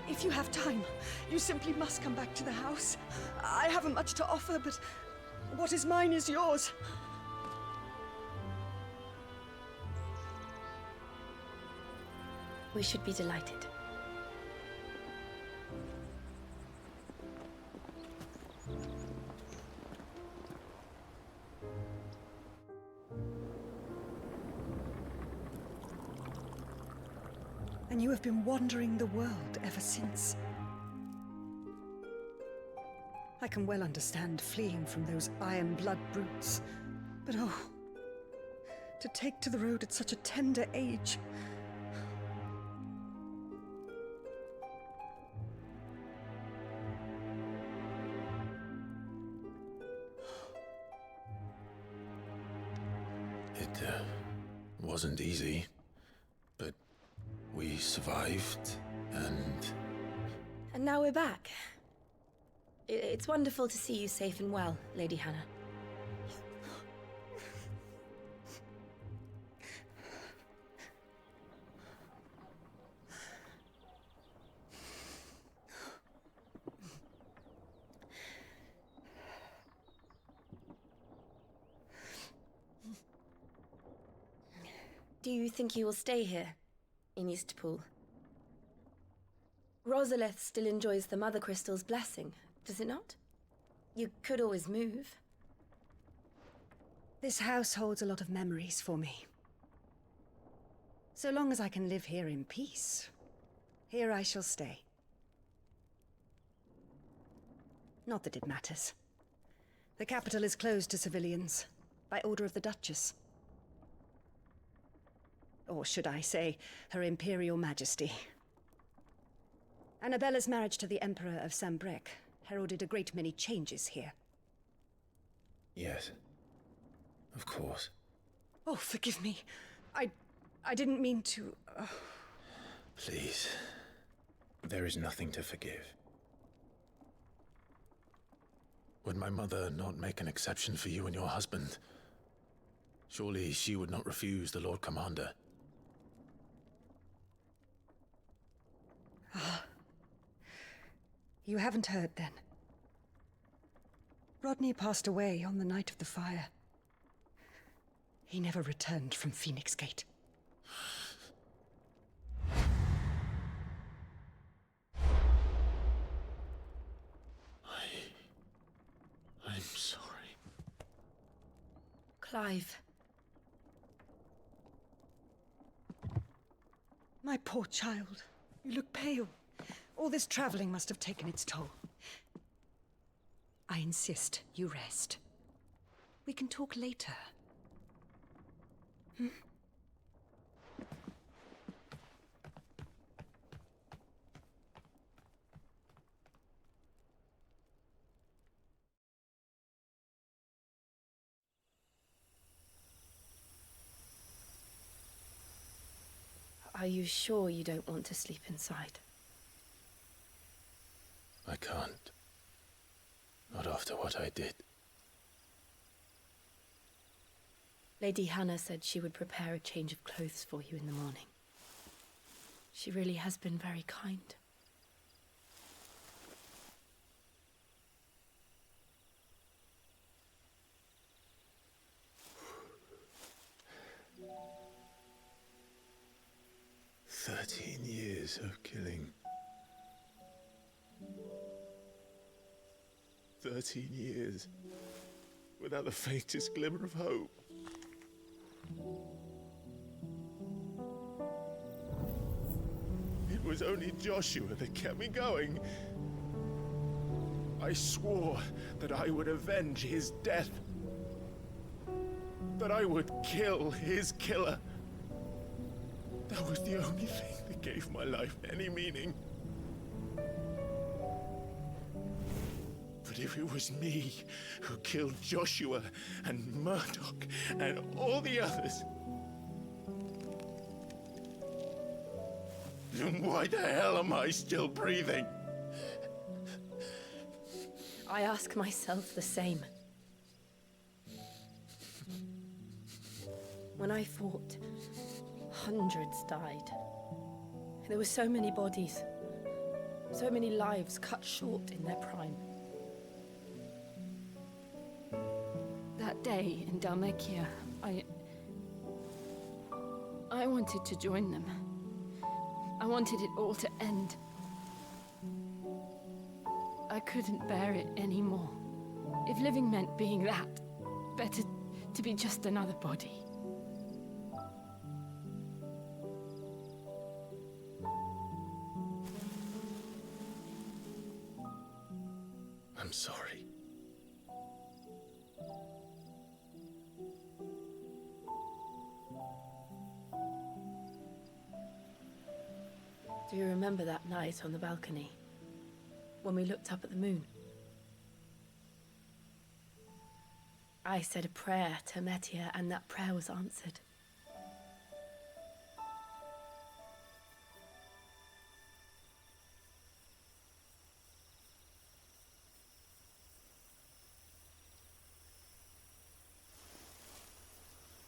If you have time, you simply must come back to the house. I haven't much to offer, but what is mine is yours. We should be delighted. And you have been wandering the world ever since. I can well understand fleeing from those iron blood brutes. But oh, to take to the road at such a tender age. It wasn't easy, but we survived, and... And now we're back. It's wonderful to see you safe and well, Lady Hannah. Do you think you will stay here, in Eastpool? Rosalith still enjoys the Mother Crystal's blessing, does it not? You could always move. This house holds a lot of memories for me. So long as I can live here in peace, here I shall stay. Not that it matters. The capital is closed to civilians, by order of the Duchess. Or should I say, Her Imperial Majesty. Annabella's marriage to the Emperor of Sambrec heralded a great many changes here. Yes. Of course. Oh, forgive me. I didn't mean to... Please. There is nothing to forgive. Would my mother not make an exception for you and your husband? Surely she would not refuse the Lord Commander. Ah. You haven't heard, then. Rodney passed away on the night of the fire. He never returned from Phoenix Gate. I'm sorry. Clive. My poor child. You look pale. All this traveling must have taken its toll. I insist you rest. We can talk later. Hmm? Are you sure you don't want to sleep inside? I can't. Not after what I did. Lady Hannah said she would prepare a change of clothes for you in the morning. She really has been very kind. "13 years of killing. 13 years without the faintest glimmer of hope. It was only Joshua that kept me going. I swore that I would avenge his death. That I would kill his killer. That was the only thing that gave my life any meaning. But if it was me who killed Joshua and Murdoch and all the others, then why the hell am I still breathing? I ask myself the same. When I fought, hundreds died. There were so many bodies, so many lives cut short in their prime. That day in Dalmekia, I wanted to join them. I wanted it all to end. I couldn't bear it anymore. If living meant being that, better to be just another body. I'm sorry. Do you remember that night on the balcony? When we looked up at the moon? I said a prayer to Metia, and that prayer was answered.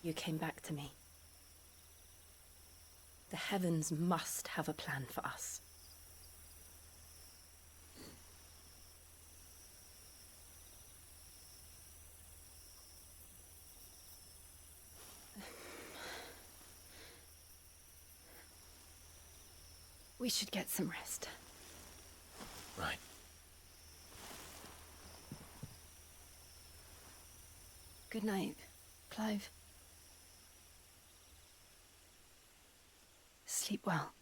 You came back to me. The heavens must have a plan for us. We should get some rest. Right. Good night, Clive. Sleep well.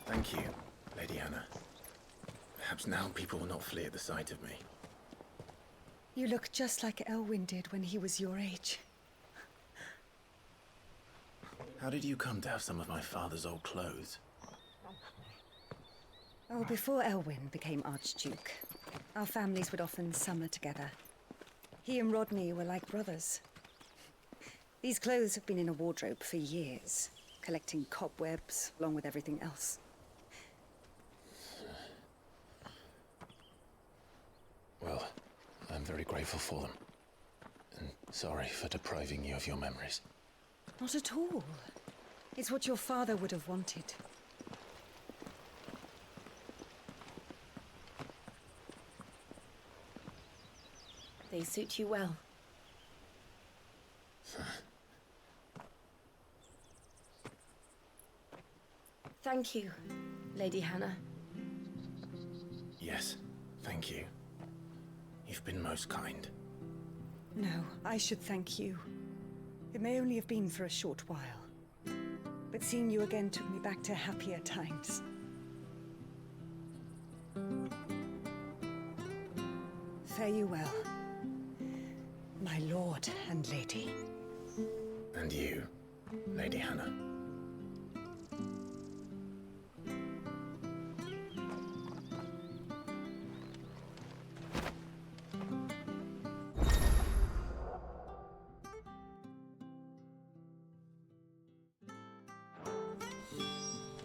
Thank you, Lady Hannah. Perhaps now people will not flee at the sight of me. You look just like Elwyn did when he was your age. How did you come to have some of my father's old clothes? Oh, before Elwyn became Archduke, our families would often summer together. He and Rodney were like brothers. These clothes have been in a wardrobe for years, collecting cobwebs along with everything else. Well, I'm very grateful for them. And sorry for depriving you of your memories. Not at all. It's what your father would have wanted. They suit you well. Thank you, Lady Hannah. Yes, thank you. You've been most kind. No, I should thank you. It may only have been for a short while, but seeing you again took me back to happier times. Fare you well, my lord and lady. And you, Lady Hannah.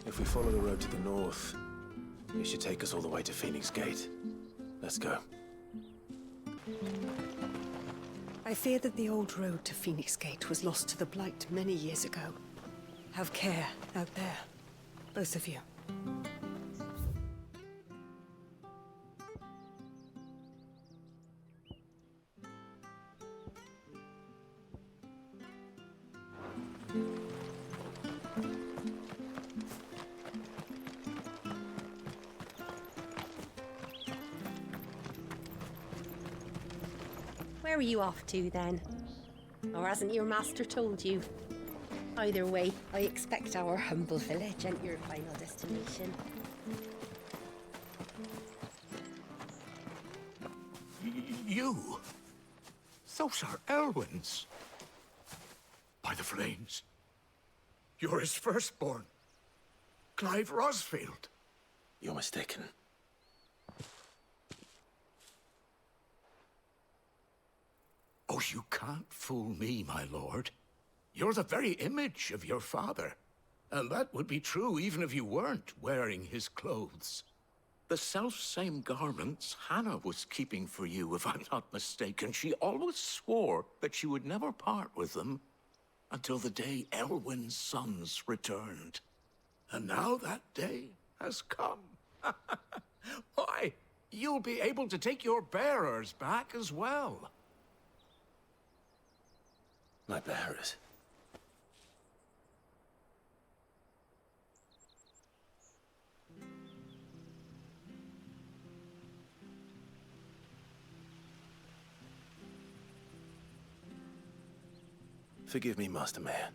If we follow the road to the north, it should take us all the way to Phoenix Gate. Let's go. I fear that the old road to Phoenix Gate was lost to the Blight many years ago. Have care out there, both of you. Where are you off to, then? Or hasn't your master told you? Either way, I expect our humble village ain't your final destination. You? Those are Elwyn's. By the flames. You're his firstborn. Clive Rosfield. You're mistaken. Oh, you can't fool me, my lord. You're the very image of your father. And that would be true even if you weren't wearing his clothes. The self-same garments Hannah was keeping for you, if I'm not mistaken. She always swore that she would never part with them until the day Elwyn's sons returned. And now that day has come. Why, you'll be able to take your bearers back as well. My bearers. Forgive me, Master Mayor.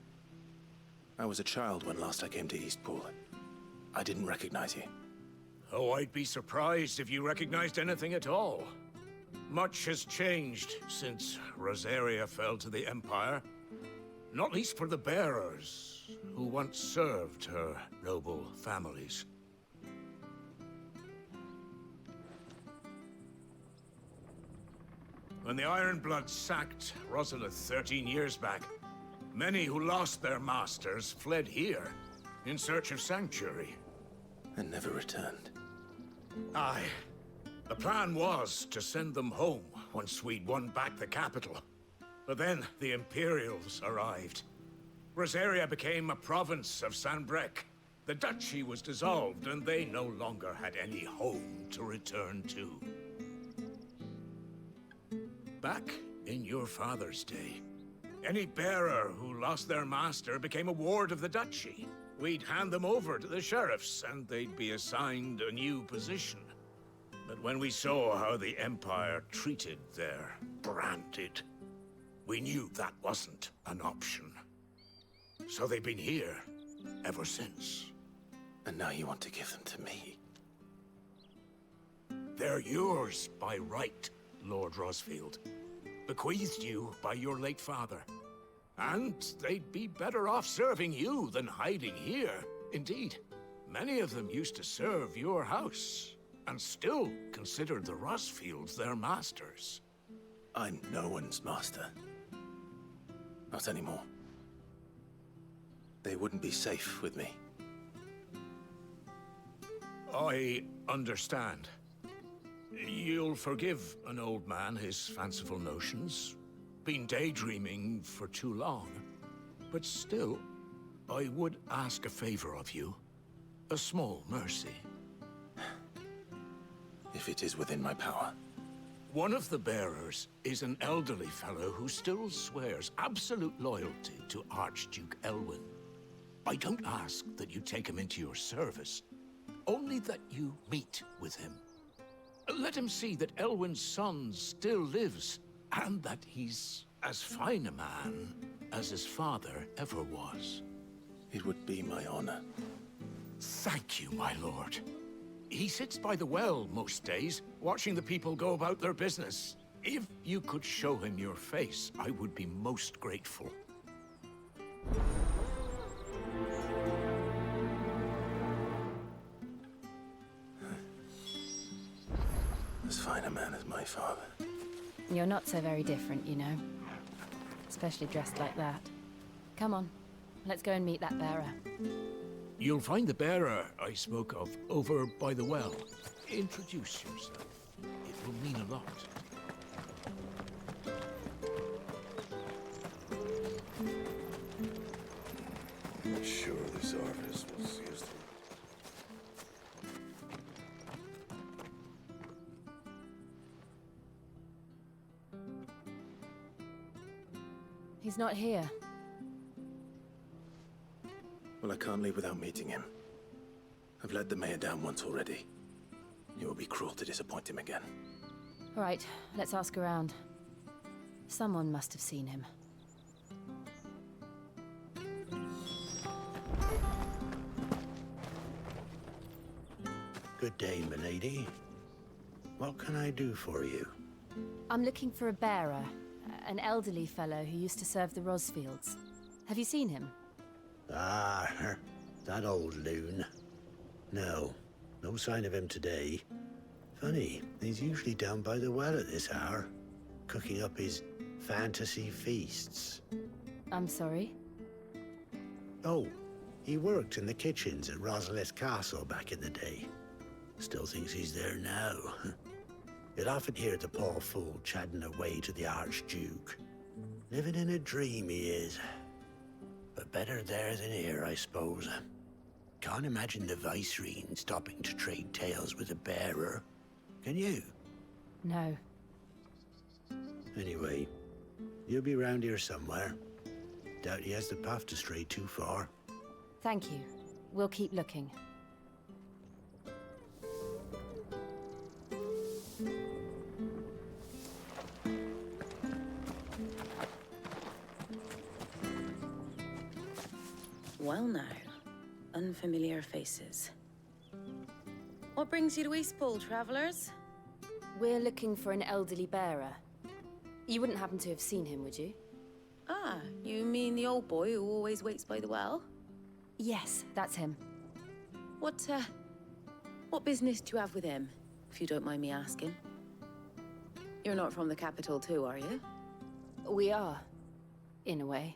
I was a child when last I came to Eastpool. I didn't recognize you. Oh, I'd be surprised if you recognized anything at all. Much has changed since Rosaria fell to the Empire. Not least for the bearers, who once served her noble families. When the Ironbloods sacked Rosalith 13 years back, many who lost their masters fled here in search of sanctuary. And never returned. Aye. The plan was to send them home once we'd won back the capital. But then the Imperials arrived. Rosaria became a province of Sanbreque. The duchy was dissolved, and they no longer had any home to return to. Back in your father's day, any bearer who lost their master became a ward of the duchy. We'd hand them over to the sheriffs, and they'd be assigned a new position. But when we saw how the Empire treated their branded, we knew that wasn't an option. So they've been here ever since. And now you want to give them to me? They're yours by right, Lord Rosfield. Bequeathed you by your late father. And they'd be better off serving you than hiding here. Indeed, many of them used to serve your house, and still considered the Rosfields their masters. I'm no one's master. Not anymore. They wouldn't be safe with me. I understand. You'll forgive an old man his fanciful notions. Been daydreaming for too long. But still, I would ask a favor of you. A small mercy. If it is within my power. One of the bearers is an elderly fellow who still swears absolute loyalty to Archduke Elwyn. I don't ask that you take him into your service, only that you meet with him. Let him see that Elwyn's son still lives, and that he's as fine a man as his father ever was. It would be my honor. Thank you, my lord. He sits by the well most days, watching the people go about their business. If you could show him your face, I would be most grateful. As fine a man as my father. You're not so very different, you know. Especially dressed like that. Come on, let's go and meet that bearer. You'll find the bearer I spoke of over by the well. Introduce yourself. It will mean a lot. I'm sure this orifice was used to... He's not here. Well, I can't leave without meeting him. I've let the mayor down once already. It would be cruel to disappoint him again. All right, let's ask around. Someone must have seen him. Good day, milady. What can I do for you? I'm looking for a bearer. An elderly fellow who used to serve the Rosfields. Have you seen him? Ah, that old loon. No, no sign of him today. Funny, he's usually down by the well at this hour, cooking up his fantasy feasts. I'm sorry? Oh, he worked in the kitchens at Rosalith Castle back in the day. Still thinks he's there now. You'd often hear the poor fool chatting away to the Archduke. Living in a dream he is. But better there than here, I suppose. Can't imagine the Viceroy stopping to trade tales with a bearer. Can you? No. Anyway, you'll be round here somewhere. Doubt he has the path to stray too far. Thank you. We'll keep looking. Well now, unfamiliar faces. What brings you to Eastpool, travellers? We're looking for an elderly bearer. You wouldn't happen to have seen him, would you? Ah, you mean the old boy who always waits by the well? Yes, that's him. What business do you have with him, if you don't mind me asking? You're not from the capital too, are you? We are, in a way.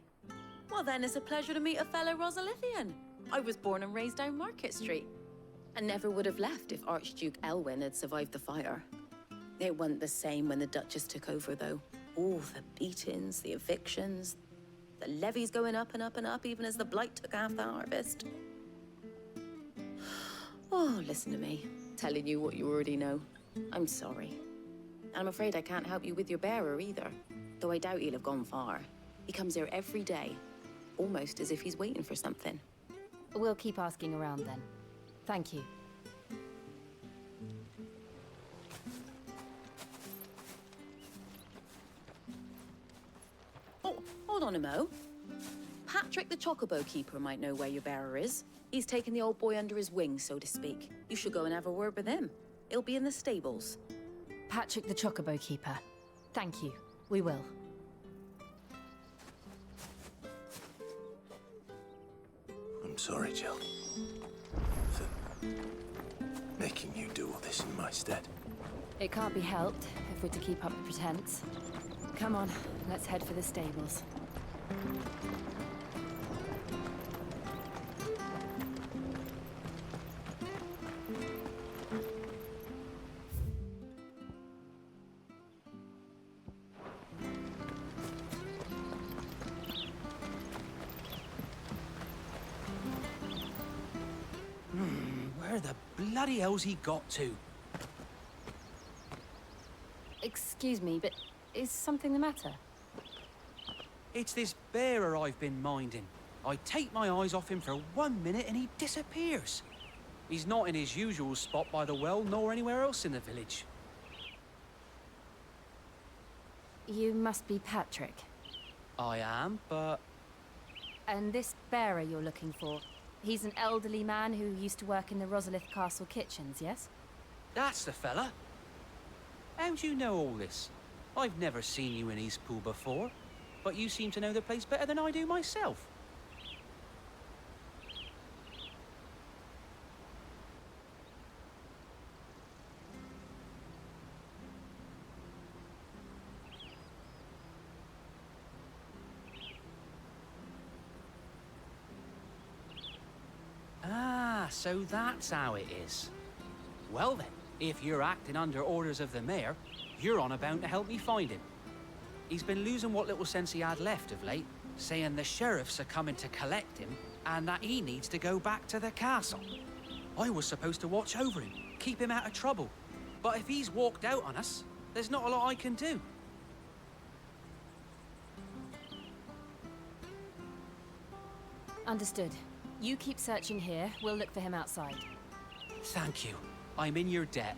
Well then, it's a pleasure to meet a fellow Rosalithian. I was born and raised down Market Street, and never would have left if Archduke Elwyn had survived the fire. It wasn't the same when the Duchess took over, though. All the beatings, the evictions, the levies going up and up and up, even as the blight took half the harvest. Oh, listen to me, telling you what you already know. I'm sorry. And I'm afraid I can't help you with your bearer either, though I doubt he'll have gone far. He comes here every day, almost as if he's waiting for something. We'll keep asking around then. Thank you. Oh, hold on a mo. Patrick the Chocobo Keeper might know where your bearer is. He's taken the old boy under his wing, so to speak. You should go and have a word with him. He'll be in the stables. Patrick the Chocobo Keeper. Thank you. We will. I'm sorry, Jill. For making you do all this in my stead. It can't be helped if we're to keep up the pretense. Come on, let's head for the stables. Where the bloody hell's he got to? Excuse me, but is something the matter? It's this bearer I've been minding. I take my eyes off him for 1 minute and he disappears. He's not in his usual spot by the well, nor anywhere else in the village. You must be Patrick. I am, but... And this bearer you're looking for, he's an elderly man who used to work in the Rosalith Castle kitchens, yes? That's the fella. How do you know all this? I've never seen you in Eastpool before, but you seem to know the place better than I do myself. Ah, so that's how it is. Well then, if you're acting under orders of the mayor, you're on about to help me find him. He's been losing what little sense he had left of late, saying the sheriffs are coming to collect him and that he needs to go back to the castle. I was supposed to watch over him, keep him out of trouble. But if he's walked out on us, there's not a lot I can do. Understood. You keep searching here, we'll look for him outside. Thank you. I'm in your debt.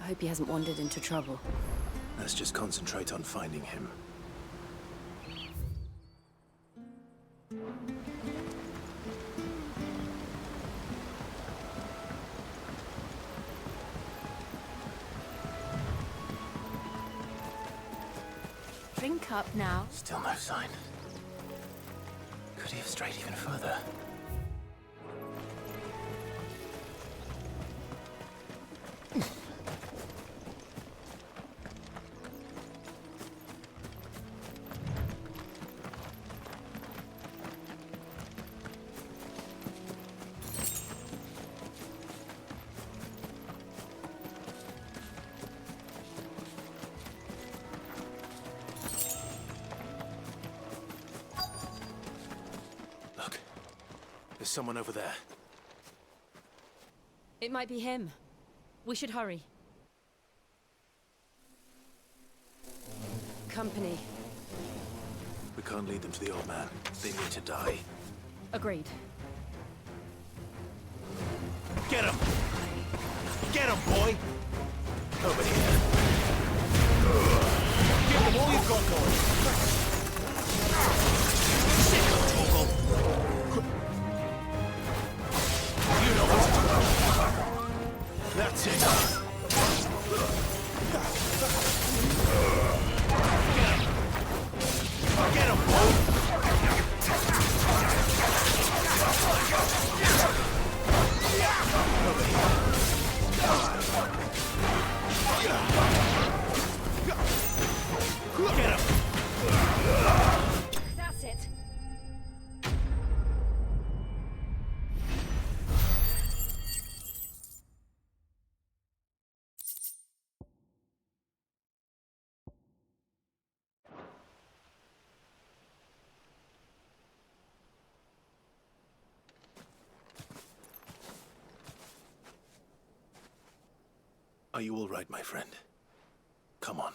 I hope he hasn't wandered into trouble. Let's just concentrate on finding him. Drink up now. Still no sign. Could he have strayed even further? There's someone over there. It might be him. We should hurry. Company. We can't lead them to the old man. They need to die. Agreed. Get him! Get him, boy! Over here. Are you all right, my friend? Come on.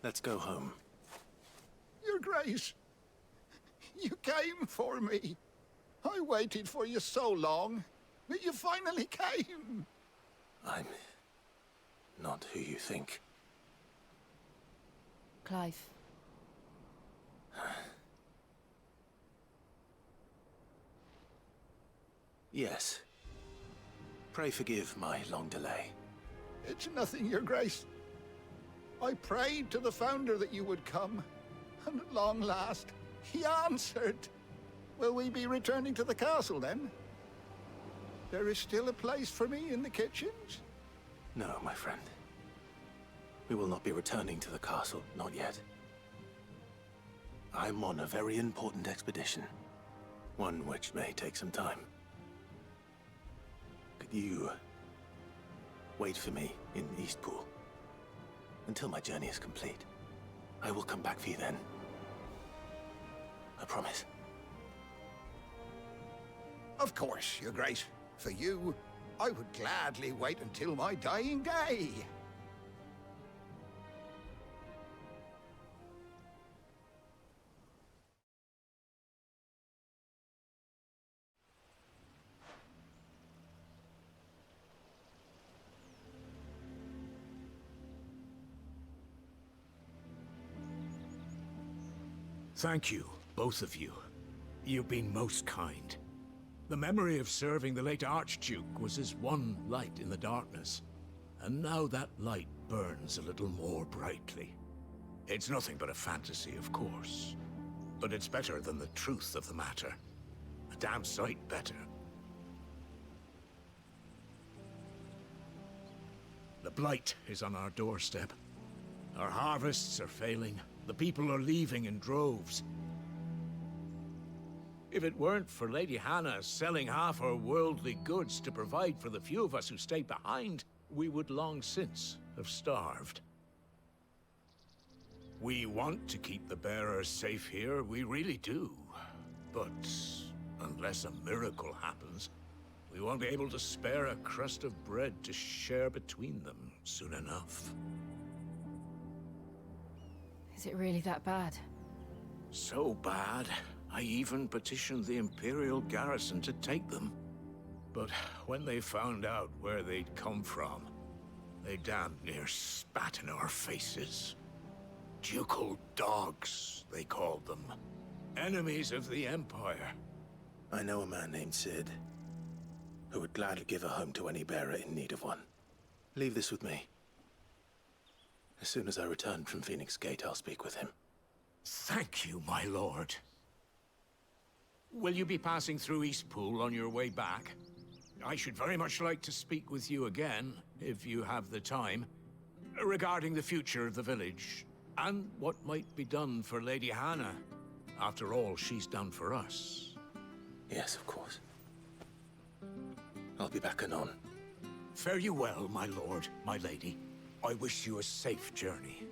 Let's go home. Your Grace, you came for me. I waited for you so long, but you finally came. I'm not who you think. Clive. Yes. Pray forgive my long delay. It's nothing, Your Grace. I prayed to the Founder that you would come, and at long last, he answered. Will we be returning to the castle, then? There is still a place for me in the kitchens? No, my friend. We will not be returning to the castle, not yet. I'm on a very important expedition. One which may take some time. Could you wait for me in Eastpool until my journey is complete? I will come back for you then. I promise. Of course, Your Grace. For you, I would gladly wait until my dying day. Thank you, both of you. You've been most kind. The memory of serving the late Archduke was as one light in the darkness, and now that light burns a little more brightly. It's nothing but a fantasy, of course, but it's better than the truth of the matter. A damn sight better. The blight is on our doorstep. Our harvests are failing. The people are leaving in droves. If it weren't for Lady Hannah selling half her worldly goods to provide for the few of us who stayed behind, we would long since have starved. We want to keep the bearers safe here, we really do. But unless a miracle happens, we won't be able to spare a crust of bread to share between them soon enough. Is it really that bad? So bad, I even petitioned the Imperial garrison to take them. But when they found out where they'd come from, they damn near spat in our faces. Ducal dogs, they called them. Enemies of the Empire. I know a man named Sid, who would gladly give a home to any bearer in need of one. Leave this with me. As soon as I return from Phoenix Gate, I'll speak with him. Thank you, my lord. Will you be passing through Eastpool on your way back? I should very much like to speak with you again, if you have the time, regarding the future of the village, and what might be done for Lady Hannah. After all she's done for us. Yes, of course. I'll be back anon. Fare you well, my lord, my lady. I wish you a safe journey.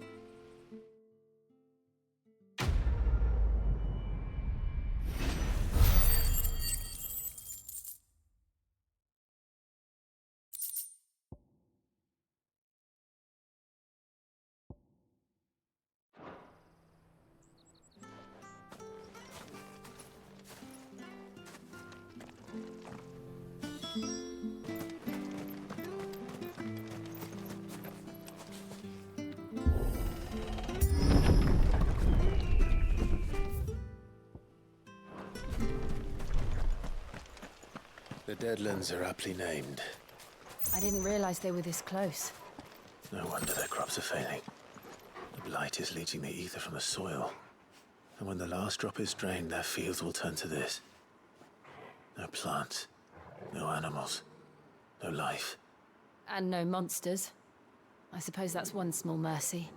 The Deadlands are aptly named. I didn't realize they were this close. No wonder their crops are failing. The blight is leaching the ether from the soil. And when the last drop is drained, their fields will turn to this. No plants, no animals, no life. And no monsters. I suppose that's one small mercy.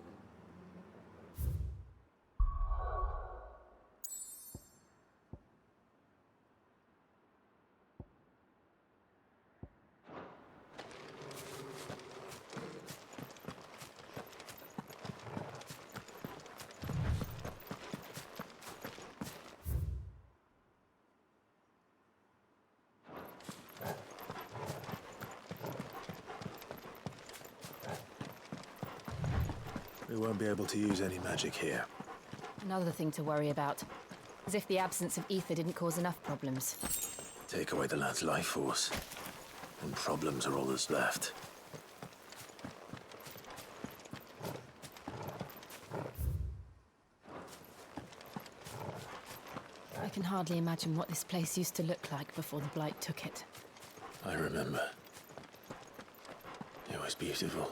We won't be able to use any magic here. Another thing to worry about. As if the absence of ether didn't cause enough problems. Take away the lad's life force, and problems are all that's left. I can hardly imagine what this place used to look like before the Blight took it. I remember. It was beautiful.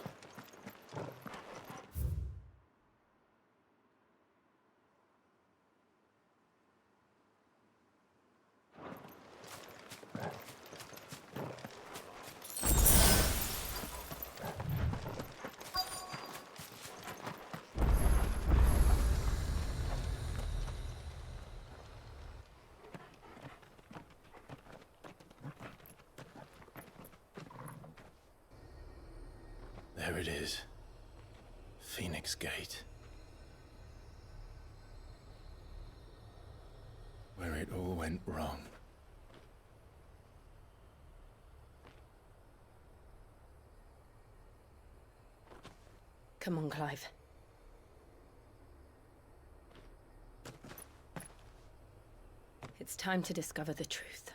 There it is. Phoenix Gate. Where it all went wrong. Come on, Clive. It's time to discover the truth.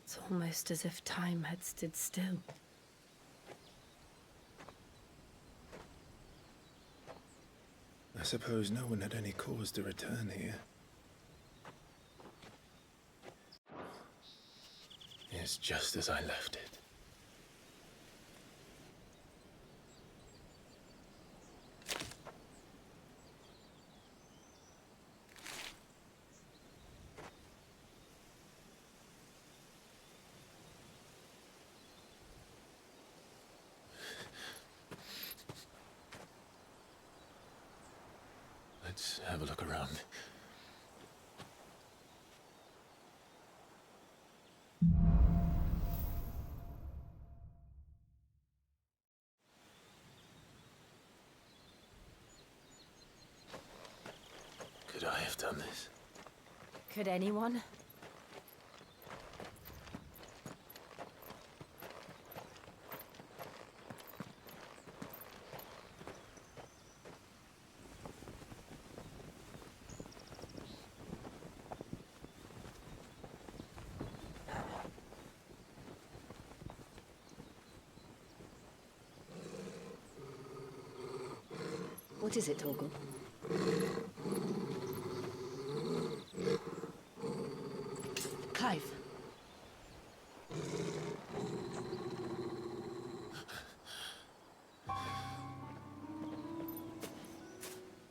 It's almost as if time had stood still. I suppose no one had any cause to return here. It's just as I left it. Let's have a look around. Could I have done this? Could anyone? What is it, Torgal? Clive.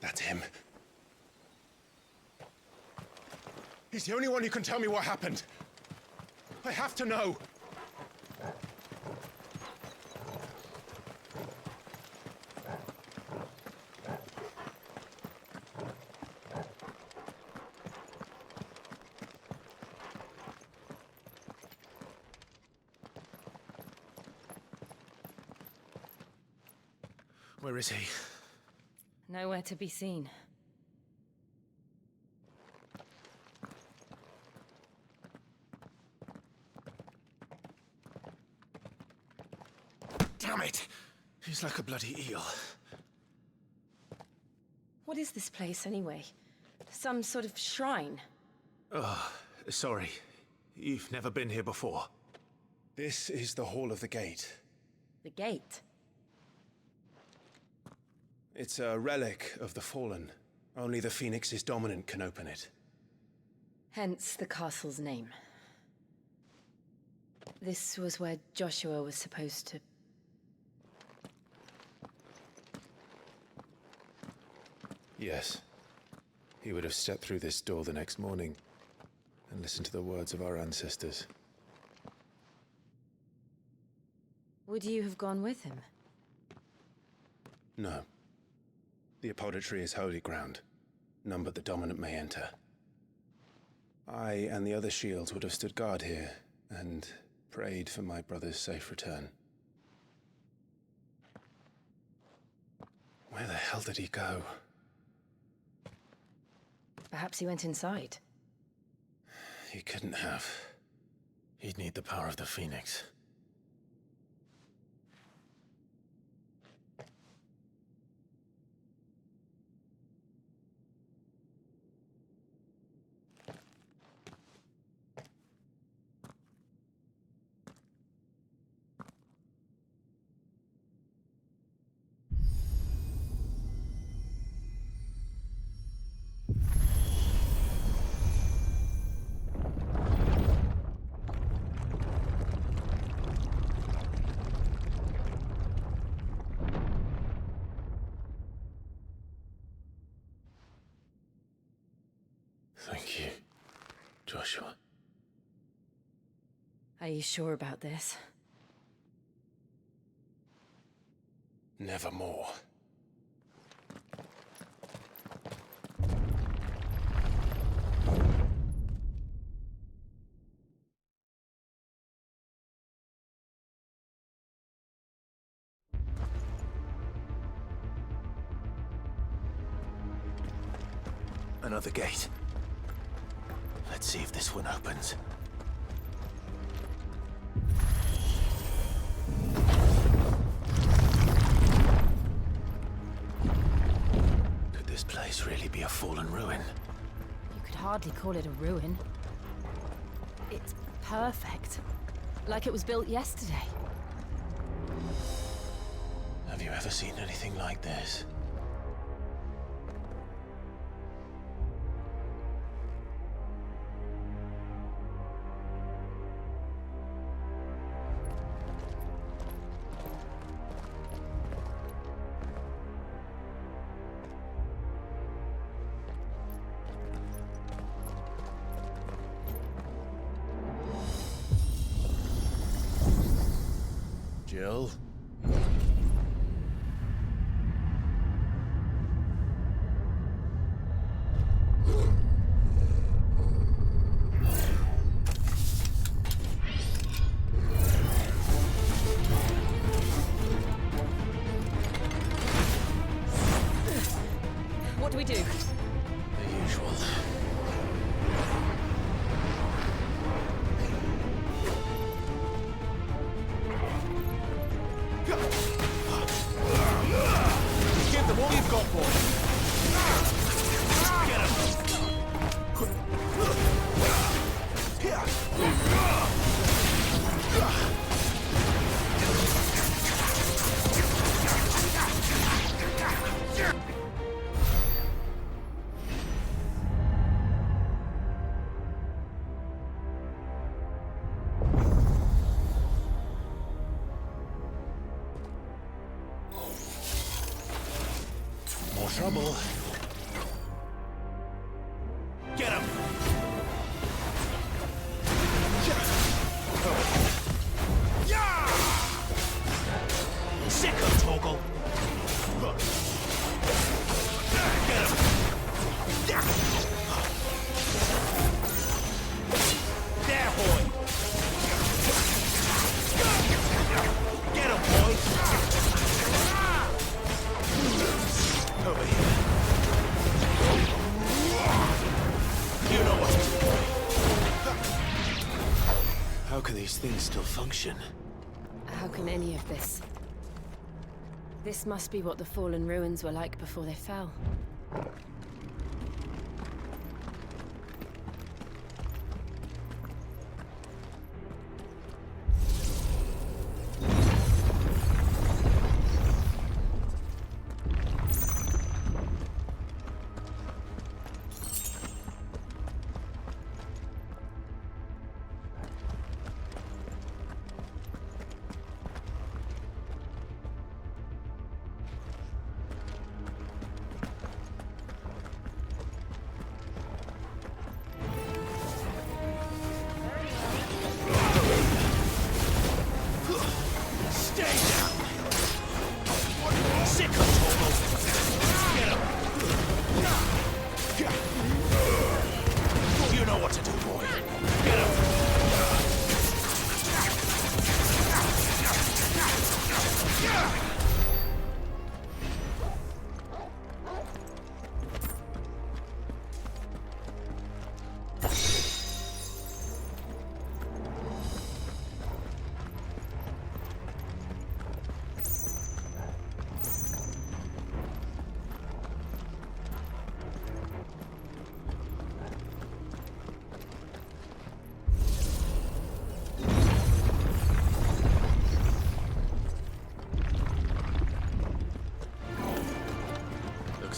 That's him. He's the only one who can tell me what happened. I have to know. Where is he? Nowhere to be seen. Damn it! He's like a bloody eel. What is this place, anyway? Some sort of shrine? Oh, sorry. You've never been here before. This is the Hall of the Gate. The gate? It's a relic of the Fallen. Only the Phoenix's dominant can open it. Hence the castle's name. This was where Joshua was supposed to... Yes. He would have stepped through this door the next morning and listened to the words of our ancestors. Would you have gone with him? No. The apodatory is holy ground. None but the dominant may enter. I and the other shields would have stood guard here and prayed for my brother's safe return. Where the hell did he go? Perhaps he went inside. He couldn't have. He'd need the power of the Phoenix. Thank you, Joshua. Are you sure about this? Nevermore. Another gate. Let's see if this one opens. Could this place really be a fallen ruin? You could hardly call it a ruin. It's perfect. Like it was built yesterday. Have you ever seen anything like this? Jill? What do we do? The usual. Give them all you've got, boy. Get him. More trouble. Get him! Yeah! Sick of Toggle! Get him! There, boy! Get him, boy! Over here. You know what to do. How can these things still function? How can any of this? This must be what the fallen ruins were like before they fell.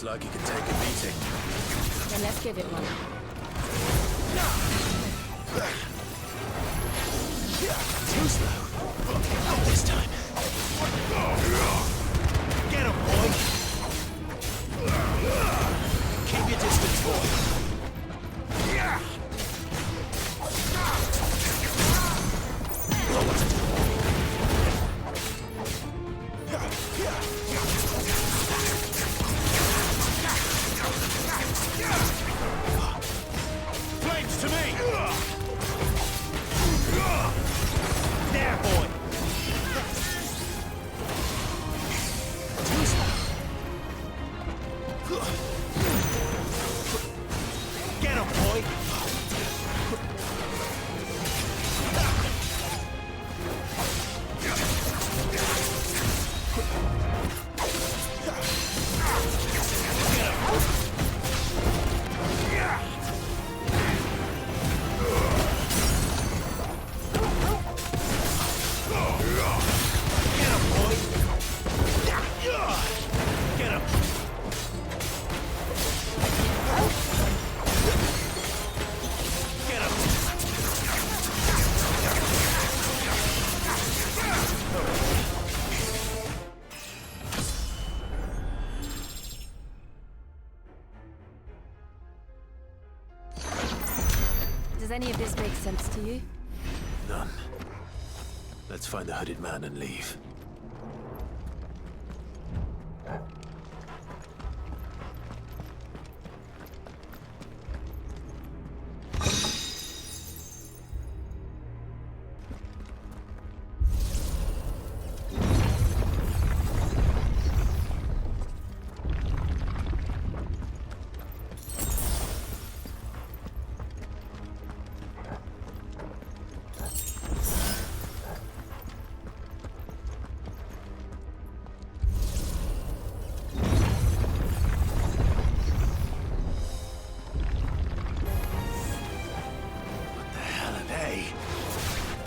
Looks like he can take a beating. Then let's give it one. Too slow. Not this time. Get him, boy! Keep your distance, boy. Flames to me! There, boy! Too slow. Get him, boy! Does any of this make sense to you? None. Let's find the hooded man and leave.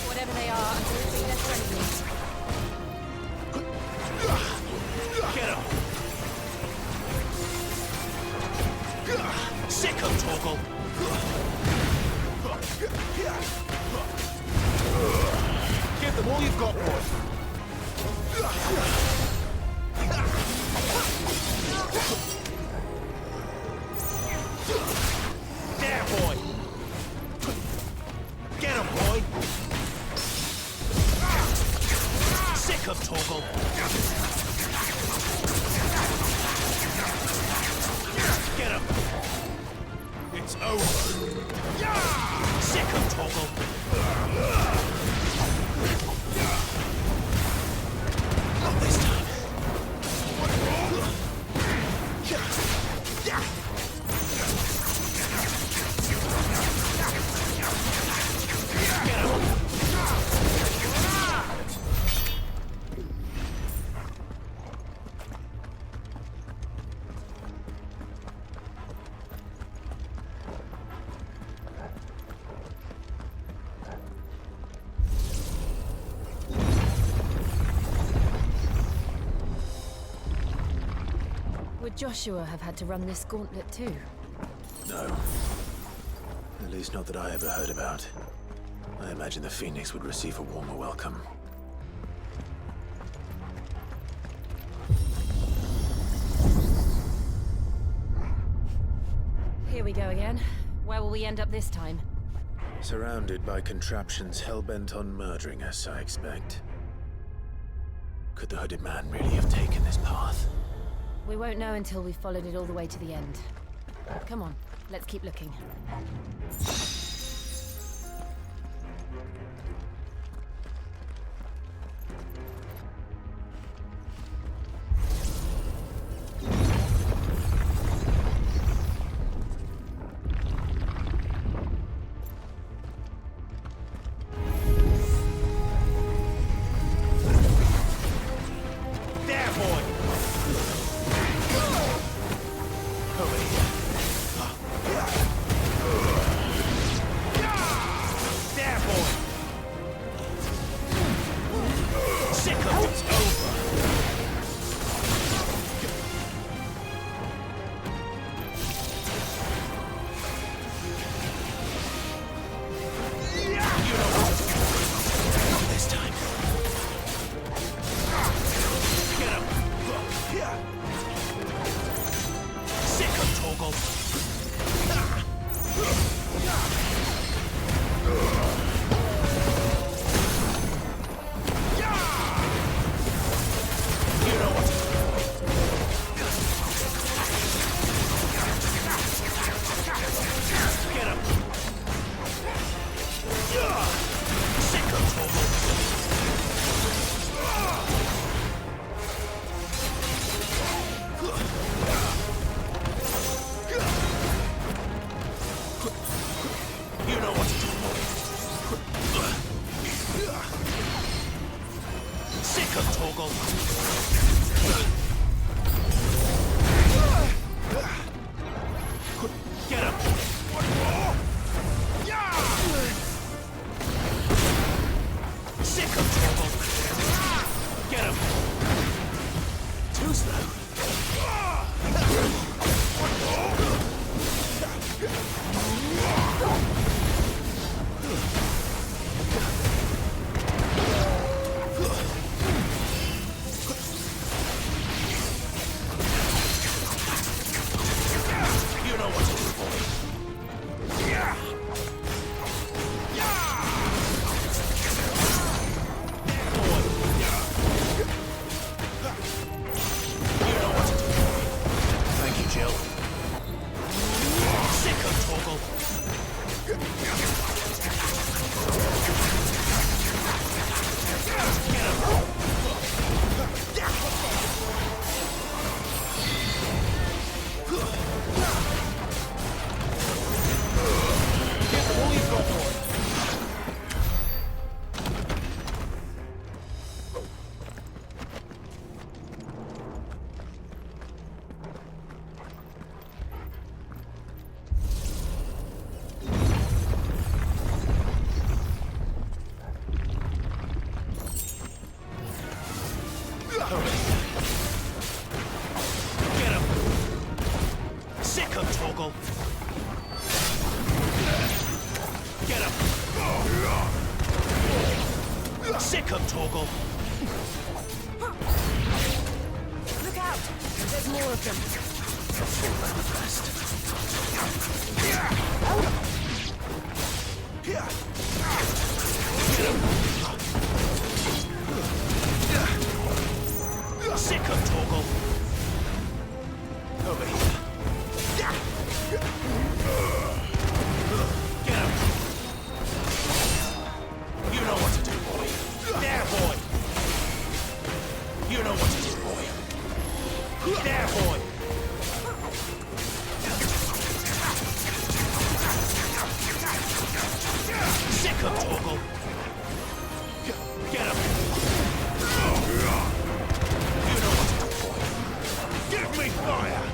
Whatever they are, I don't think they're friendly. Get him! Sick him, Torgal! Give them all you've got, boy! There, boy! Get him, boy! Sick of Torgal! Get him! It's over! Sick of Torgal! Not this time! Get him! Would Joshua have had to run this gauntlet too? No. At least not that I ever heard about. I imagine the Phoenix would receive a warmer welcome. Here we go again. Where will we end up this time? Surrounded by contraptions hell-bent on murdering us, I expect. Could the hooded man really have taken this path? We won't know until we've followed it all the way to the end. Come on, let's keep looking. Sick of Torgal. Get him! Sick of Torgal. Get him! Too slow. You know what to do, boy. Yeah! Thank you, Jill. Sick of Torgal. Get him! Sick of Torgal! Get him! Sick of Torgal! Look out! There's more of them. A full manifest. Get him! Sick of Torgal! Over here. Get him! You know what to do, boy. There, boy! You know what to do, boy. There, boy! Sick of Torgal! Get him! You know what to do, boy. Give me fire!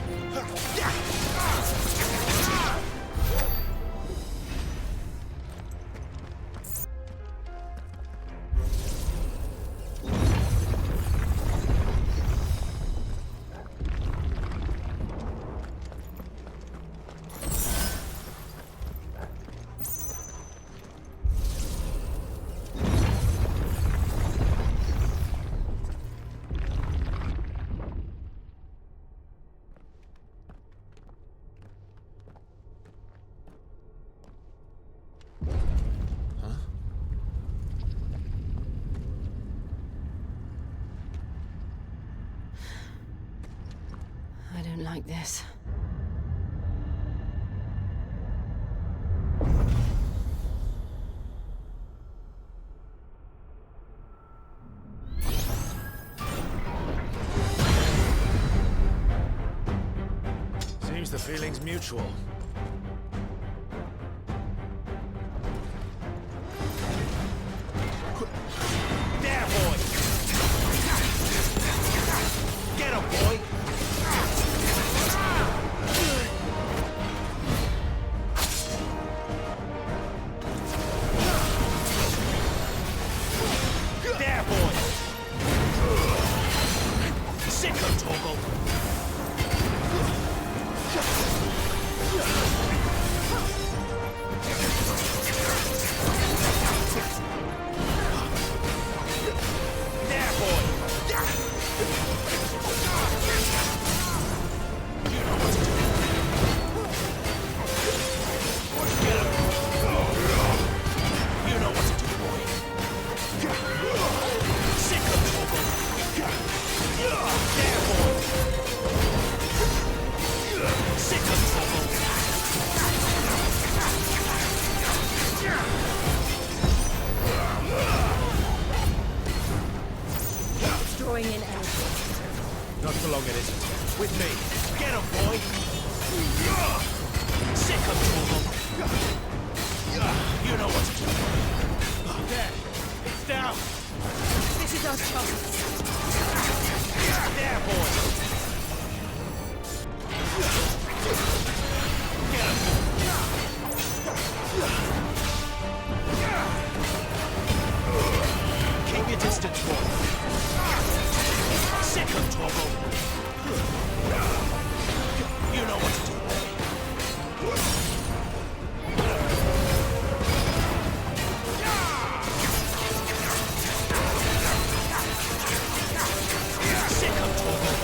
I don't like this. Seems the feeling's mutual. There, boy! Get him, boy! There, boy! Sick of Torgal! There, boy! You know what to do. Get him! You know what to do, boy. Sick of Torgal! There, boy! Sick of Torgal! It's drawing in energy. Not for long it isn't. With me. Get him, boy! Sick of Torgal! You know what to do. There! It's down! This is is our chance. There, boy! Keep your distance, boy. Second toggle. You know what to do, boy. Second toggle.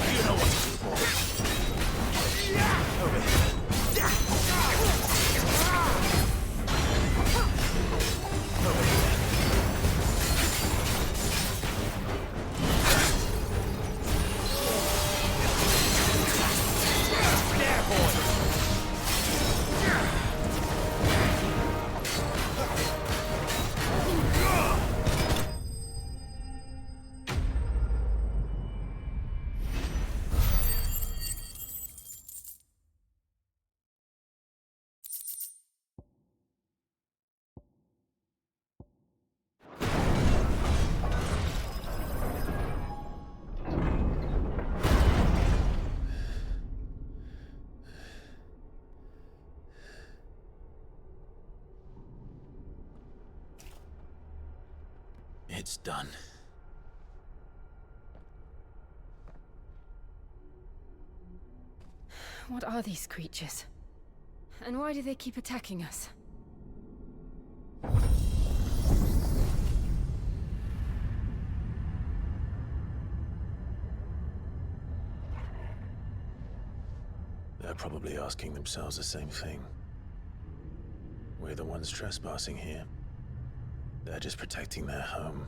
You know what to do, boy. Over here. It's done. What are these creatures? And why do they keep attacking us? They're probably asking themselves the same thing. We're the ones trespassing here. They're just protecting their home.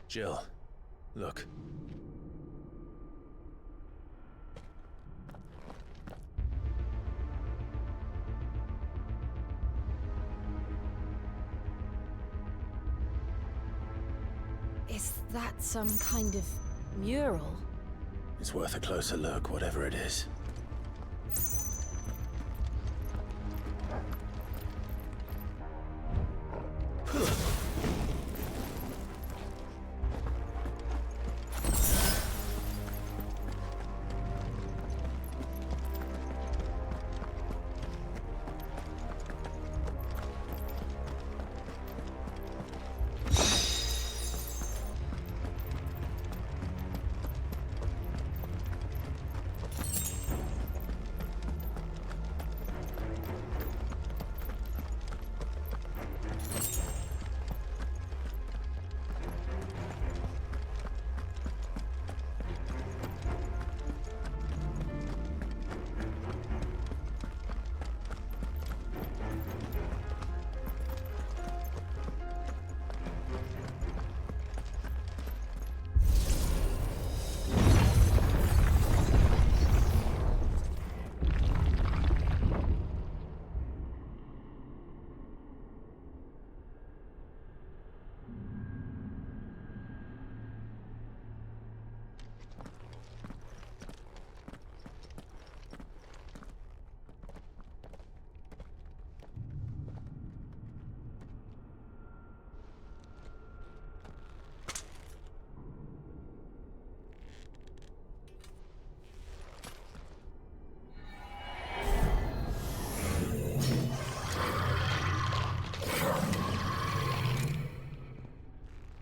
Jill, look. Is that some kind of mural? It's worth a closer look, whatever it is.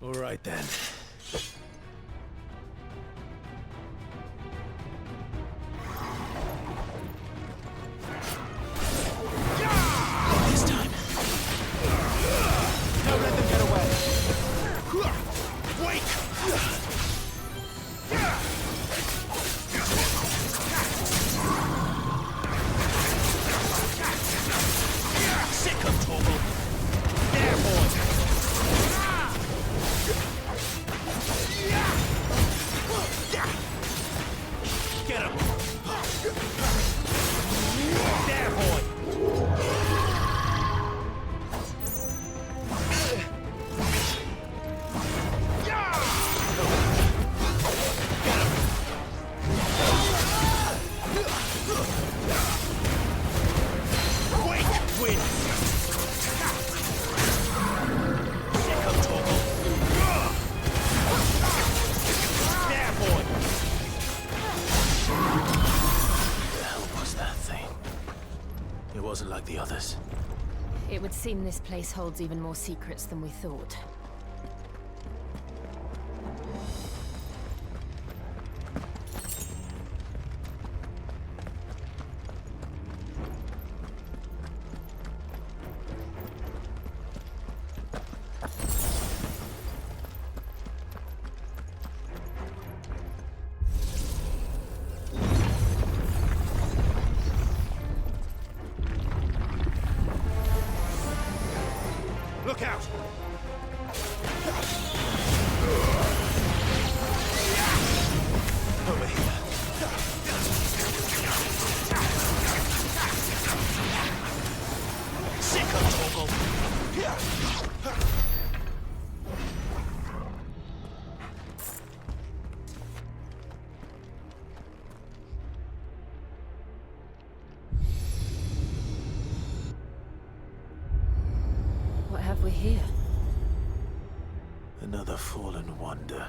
All right then. This time. Don't let them get away. Wait! Sick of trouble. There, boy. seem this place holds even more secrets than we thought. Look out! Over here. Sick of Toggle. What have we here? Another fallen wonder.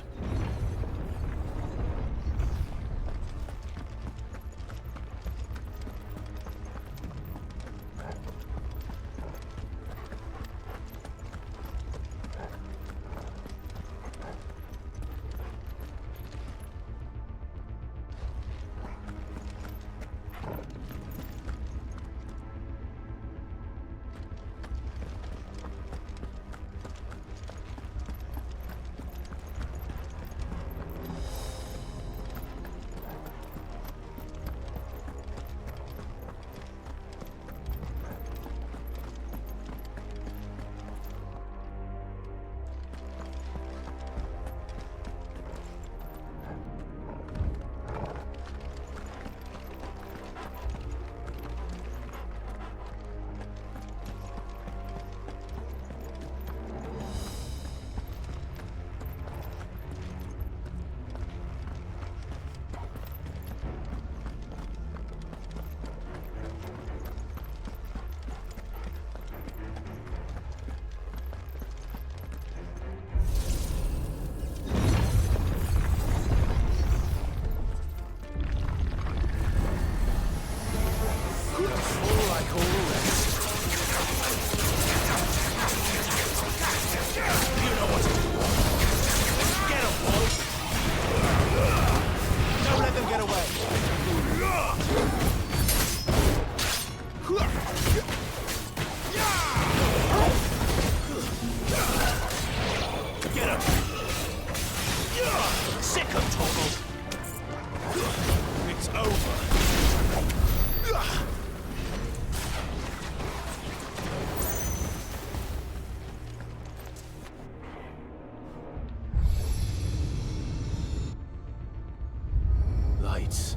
Lights.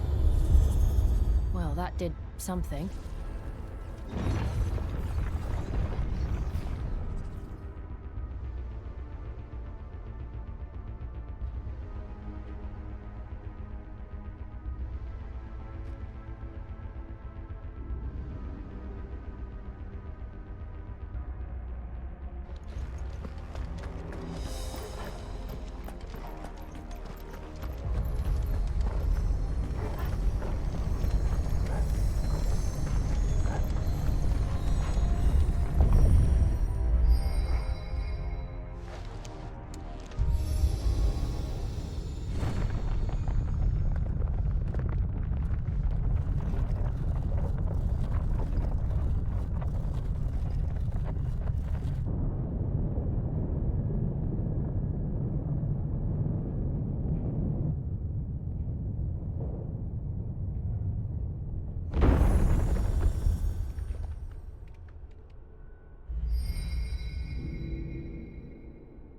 Well, that did something.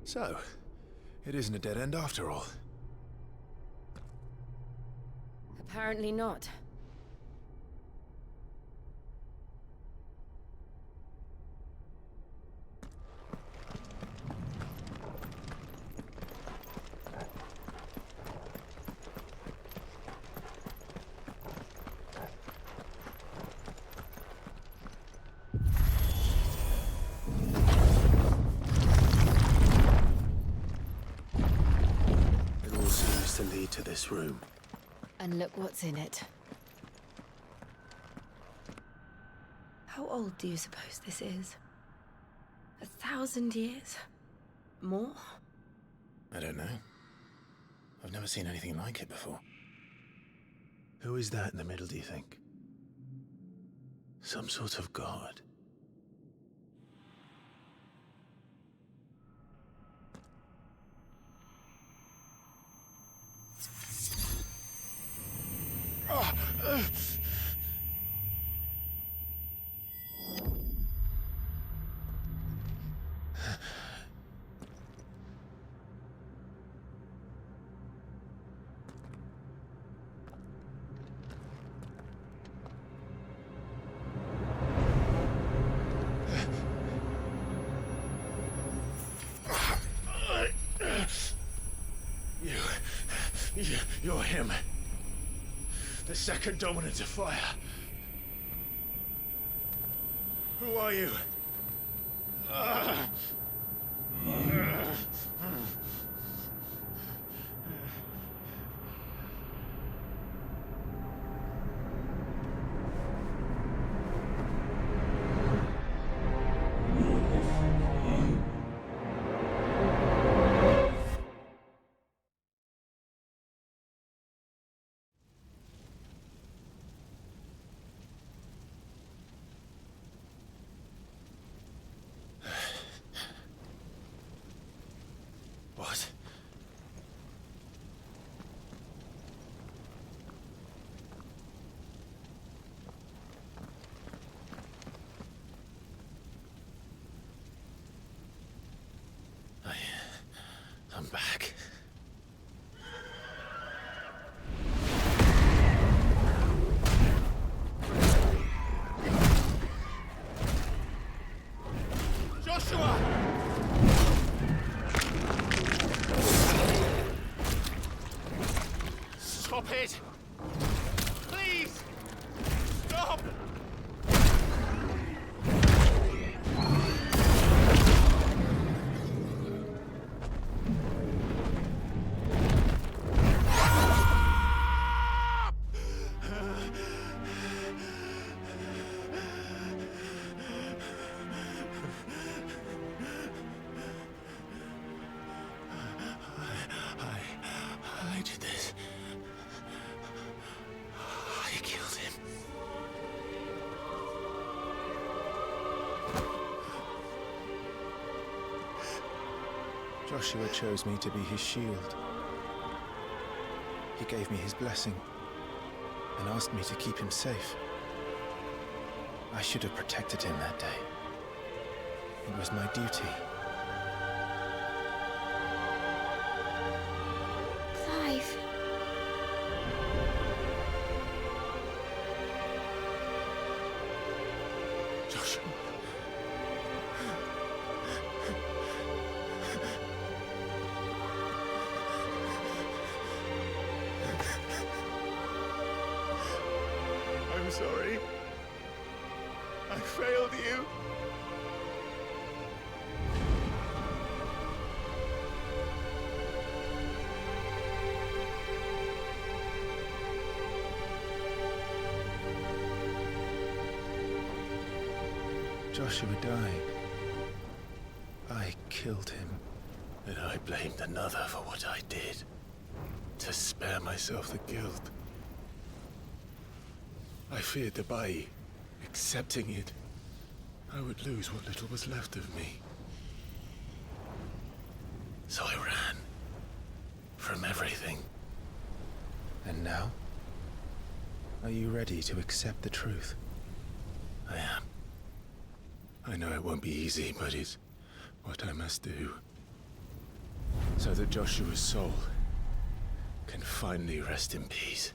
So, it isn't a dead end after all. Apparently not. To lead to this room. And look what's in it. How old do you suppose this is? 1,000 years? More? I don't know. I've never seen anything like it before. Who is that in the middle, do you think? Some sort of god? You're him. The second dominant of fire. Who are you? What? I'm back. Joshua! Stop it! Please! Stop! I did this. I killed him. Joshua chose me to be his shield. He gave me his blessing and asked me to keep him safe. I should have protected him that day. It was my duty. Clive. Joshua. I'm sorry. I failed you. Joshua died. I killed him. And I blamed another for what I did. To spare myself the guilt. I feared that by accepting it, I would lose what little was left of me. So I ran. From everything. And now? Are you ready to accept the truth? I am. I know it won't be easy, but it's what I must do. So that Joshua's soul can finally rest in peace.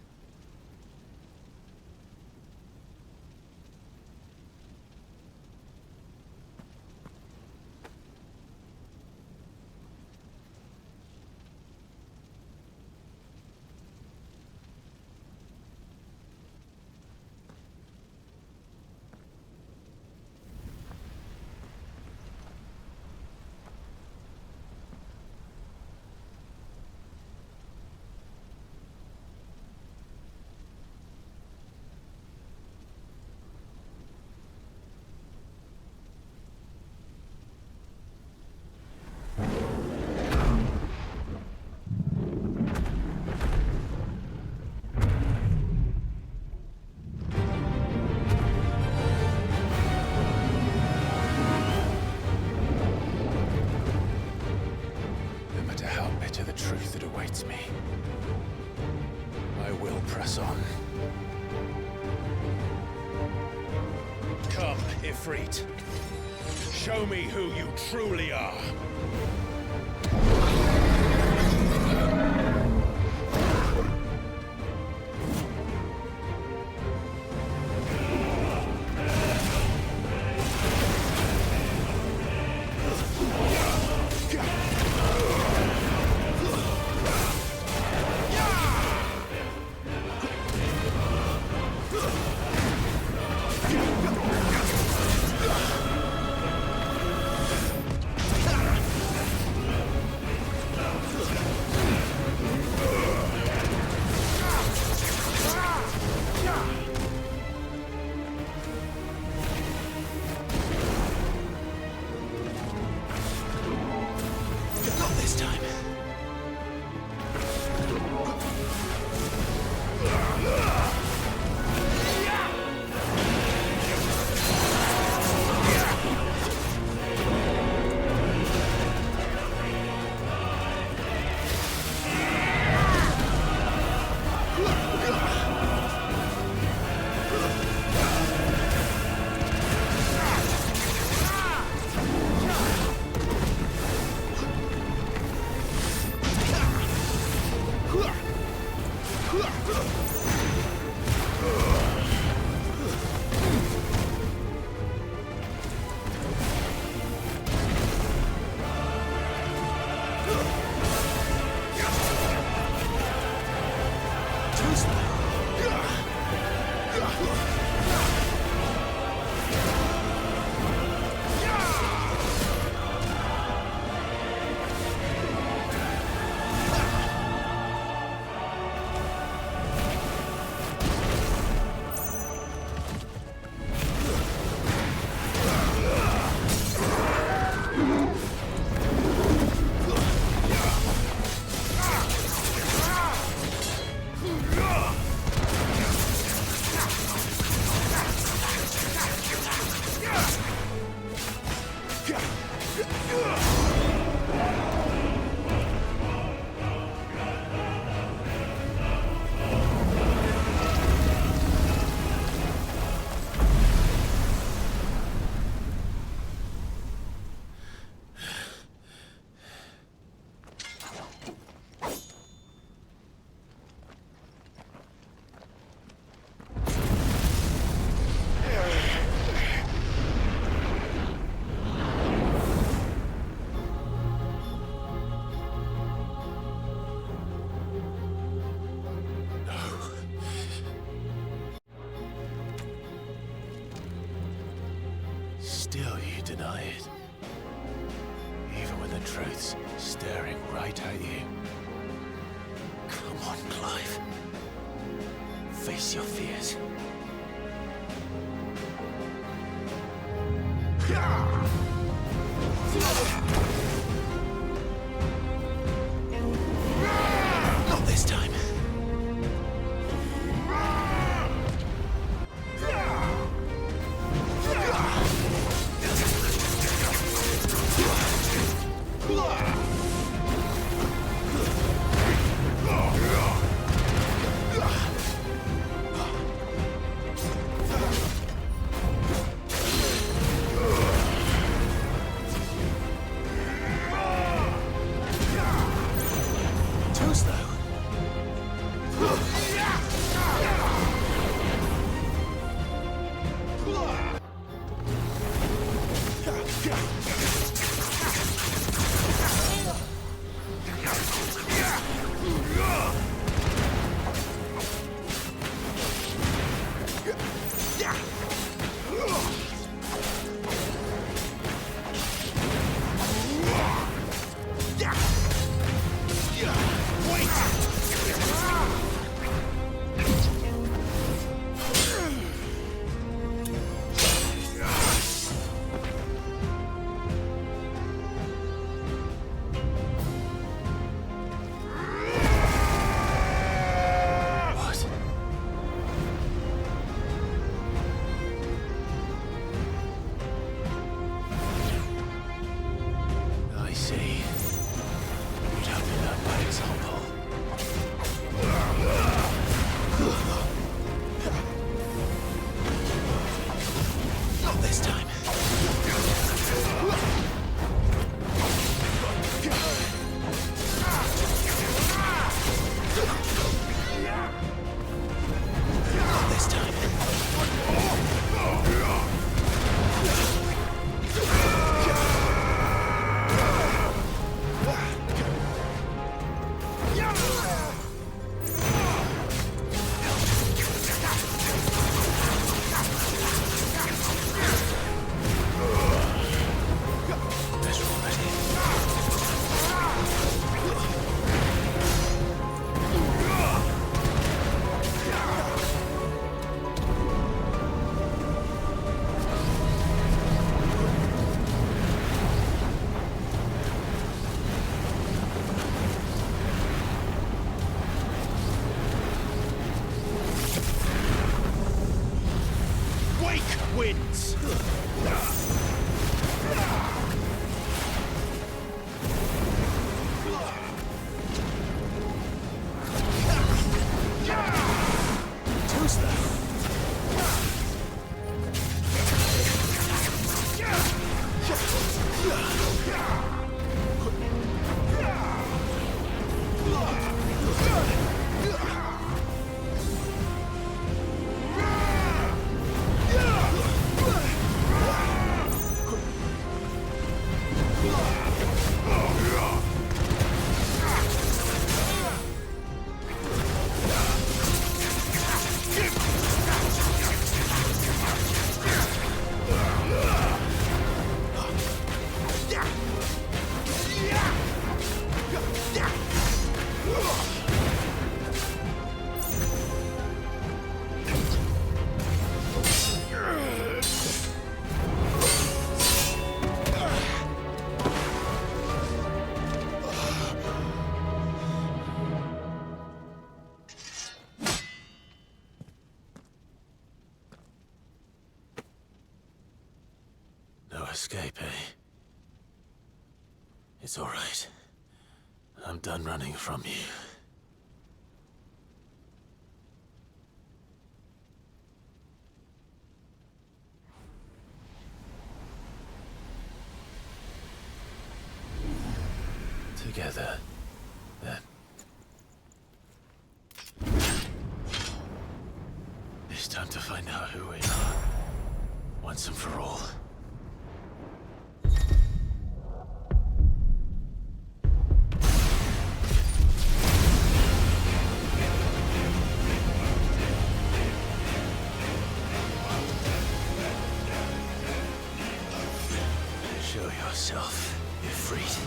matter how bitter the truth that awaits me, I will press on. Come, Ifrit. Show me who you truly are. Still you deny it. Even when the truth's staring right at you. Come on, Clive. Face your fears. Not this time. example. Not this time. Not this time. Wins! Toast No escape, eh? It's all right. I'm done running from you. Together, then. It's time to find out who we are, once and for all. Show yourself, Ifrit.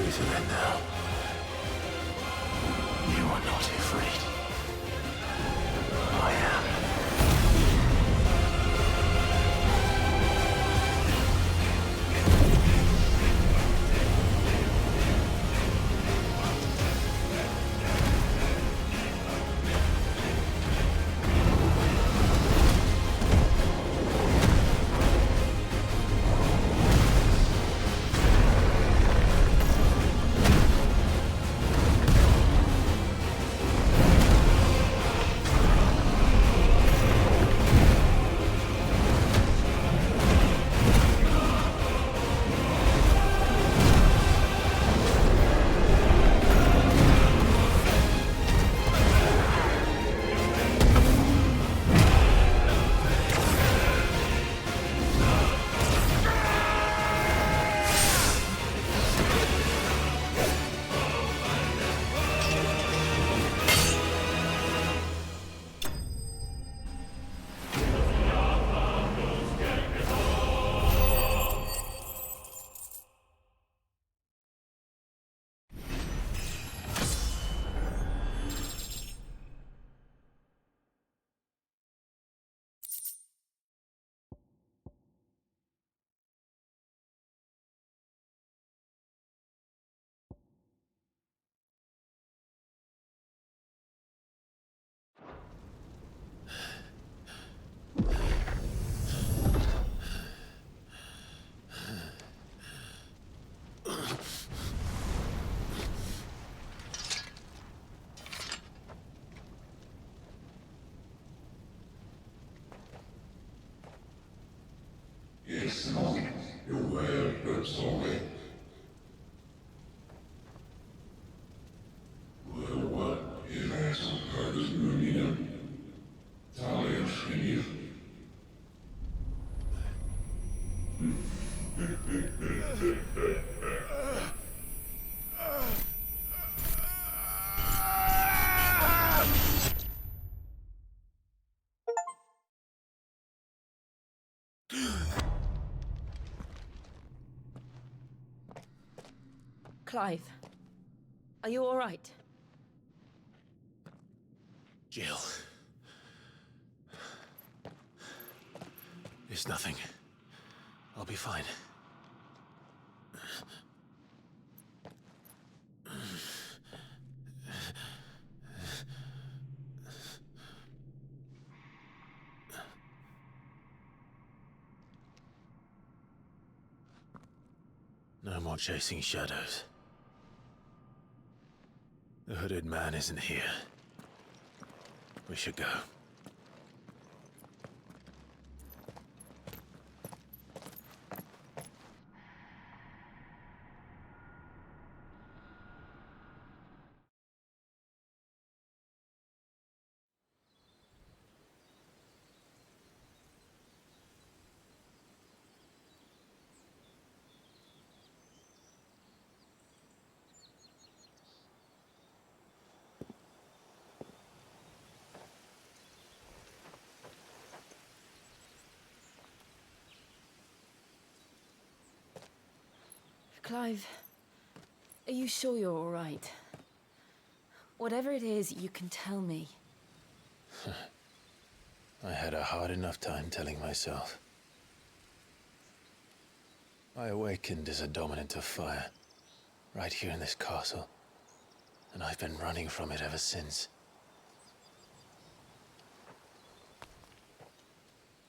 truth of it now. You are not afraid. I am. Yes, you're well, good story. Well, what is that some kind of union? Talia Skinny. Clive, are you all right? Jill. It's nothing. I'll be fine. No more chasing shadows. The hooded man isn't here. We should go. Clive, are you sure you're all right? Whatever it is, you can tell me. I had a hard enough time telling myself. I awakened as a dominant of fire, right here in this castle, and I've been running from it ever since.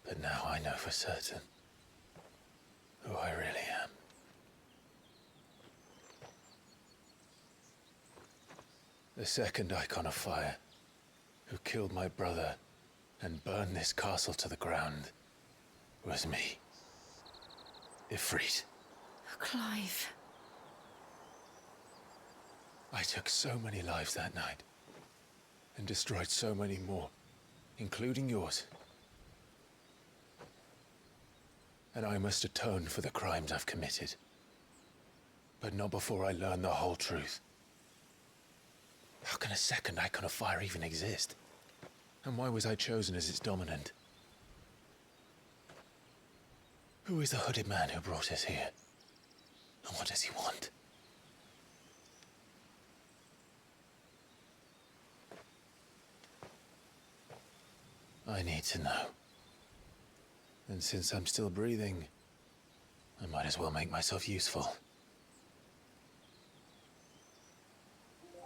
But now I know for certain who I really am. The second icon of fire, who killed my brother and burned this castle to the ground, was me. Ifrit. Clive. I took so many lives that night, and destroyed so many more, including yours. And I must atone for the crimes I've committed. But not before I learn the whole truth. How can a second icon of fire even exist? And why was I chosen as its dominant? Who is the hooded man who brought us here? And what does he want? I need to know. And since I'm still breathing, I might as well make myself useful.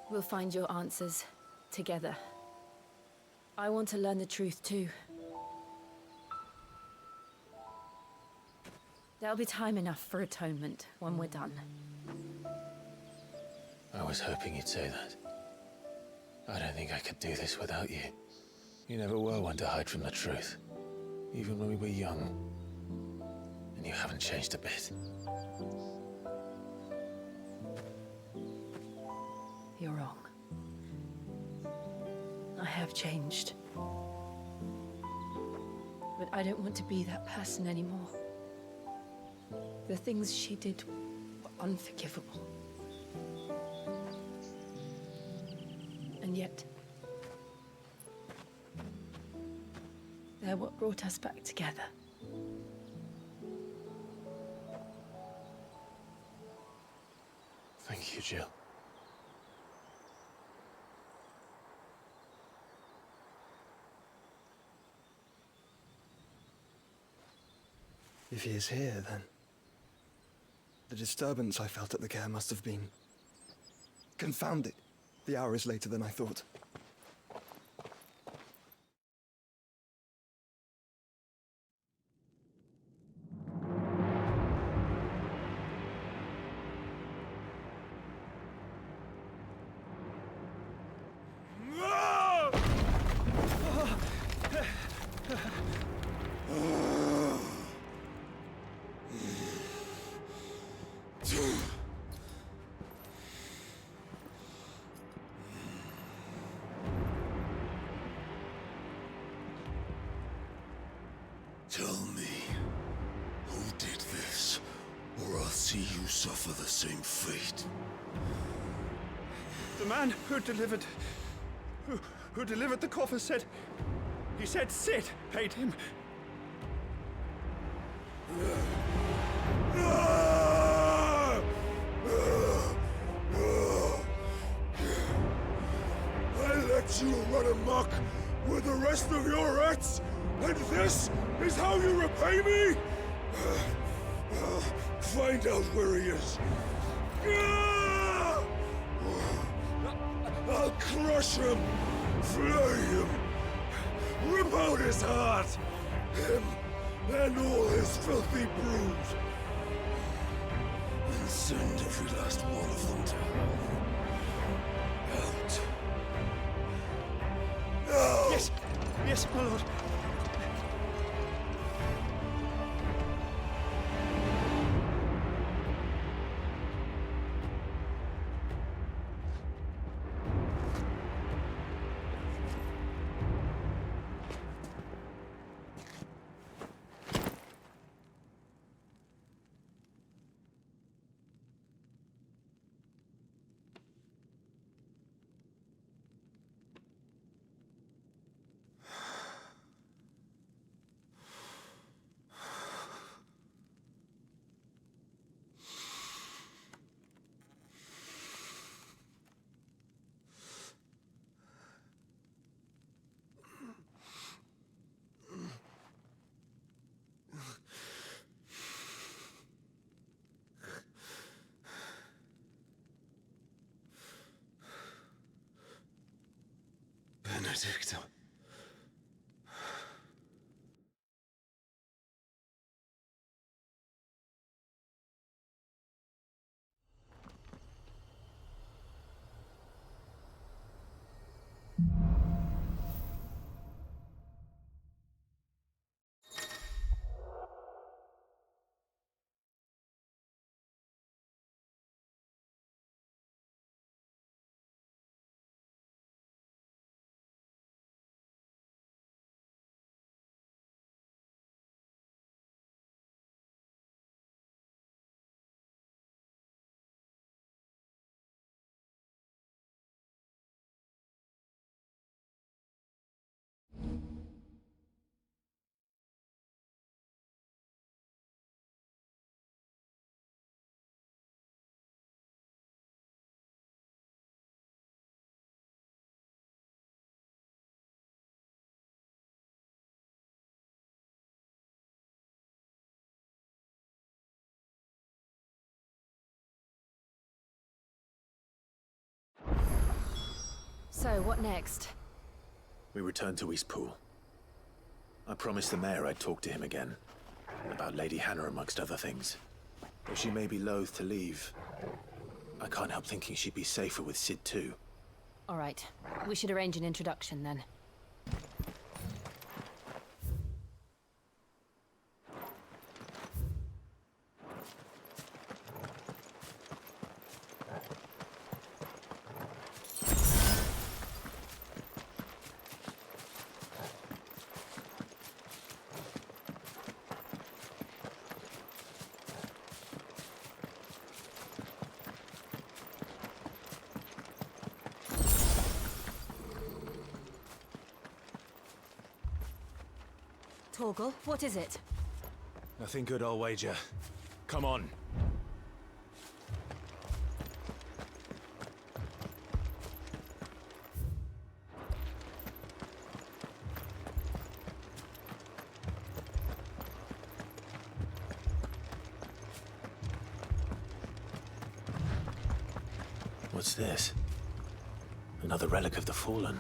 We'll find your answers together. I want to learn the truth too. There'll be time enough for atonement when we're done. I was hoping you'd say that. I don't think I could do this without you. You never were one to hide from the truth, even when we were young. And you haven't changed a bit. You're wrong. I have changed. But I don't want to be that person anymore. The things she did were unforgivable. And yet, they're what brought us back together. Thank you, Jill. If he is here, then the disturbance I felt at the care must have been confounded. The hour is later than I thought. Tell me, who did this, or I'll see you suffer the same fate. The man who delivered the coffer said... He said Sid paid him. I let you run amok with the rest of your rats, and this is how you repay me? Find out where he is. I'll crush him, flay him, rip out his heart, him and all his filthy brood, and send every last one of them to hell. Out. Now! Yes, yes, my lord. Benedicta. So, what next? We return to Eastpool. I promised the mayor I'd talk to him again. About Lady Hannah, amongst other things. Though she may be loath to leave, I can't help thinking she'd be safer with Sid too. All right. We should arrange an introduction then. Torgal, what is it? Nothing good, I'll wager. Come on. What's this? Another relic of the Fallen.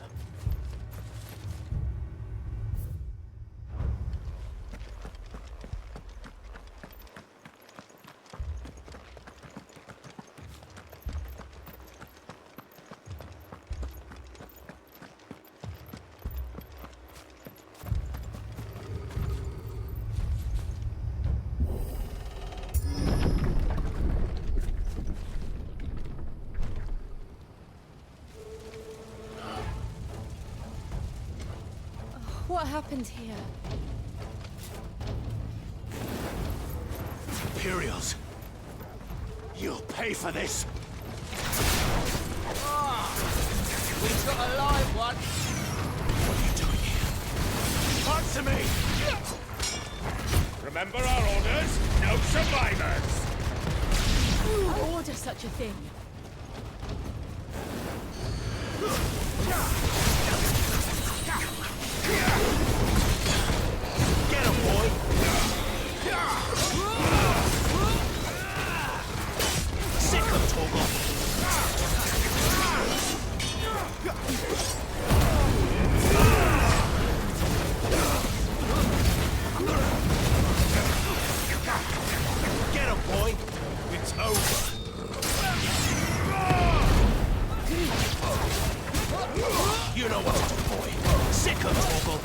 What happened here? Imperials! You'll pay for this! We've got a live one. What are you doing here? Answer me! Remember our orders? No survivors! Who ordered such a thing? Get him, boy! Sick of Torgal! Get him, boy! It's over! You know what to do, boy! Sick of Torgal!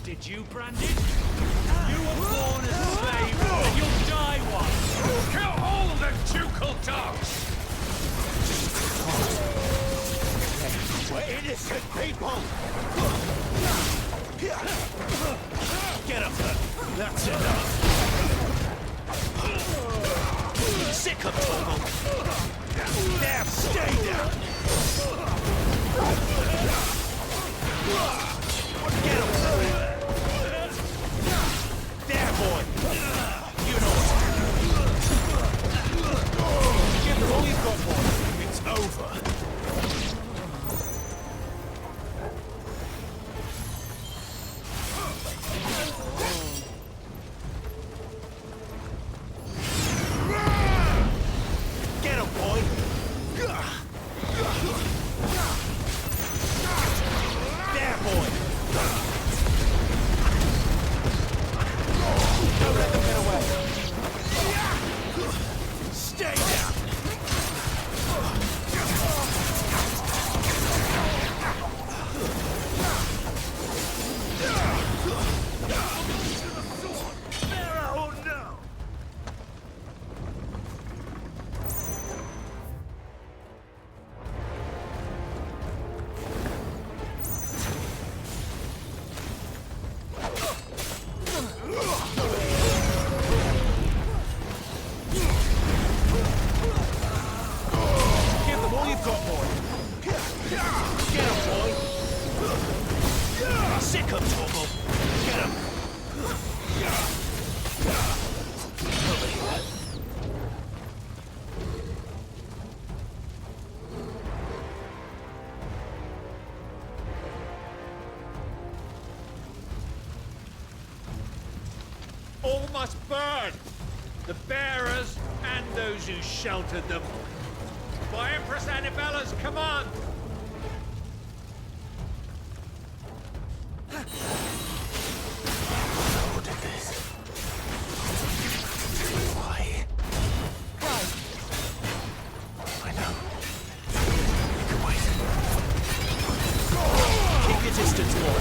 Did you, Brandon? You were born a slave, and you'll die one! Kill all the ducal dogs! We're innocent people! Get up then! That's enough! Sick of Torgal! Damn, stay down! Get him! There, boy! You know what to do. Give them all you've got, boy. It's over. Get him, boy! him, Torgal! Get him! Over here. All must burn! The bearers and those who sheltered them. By Empress Annabella's command! Who did this? Why? I know. You can wait. Keep your distance, boy.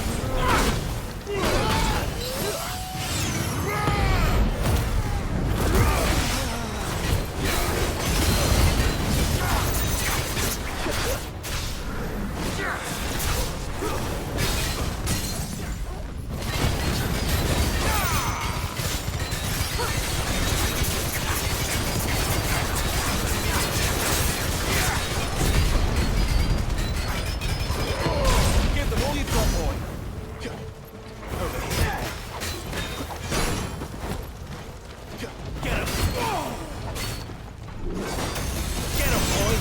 Give them all you've got, boy! Over here. Get him! Get him, boy!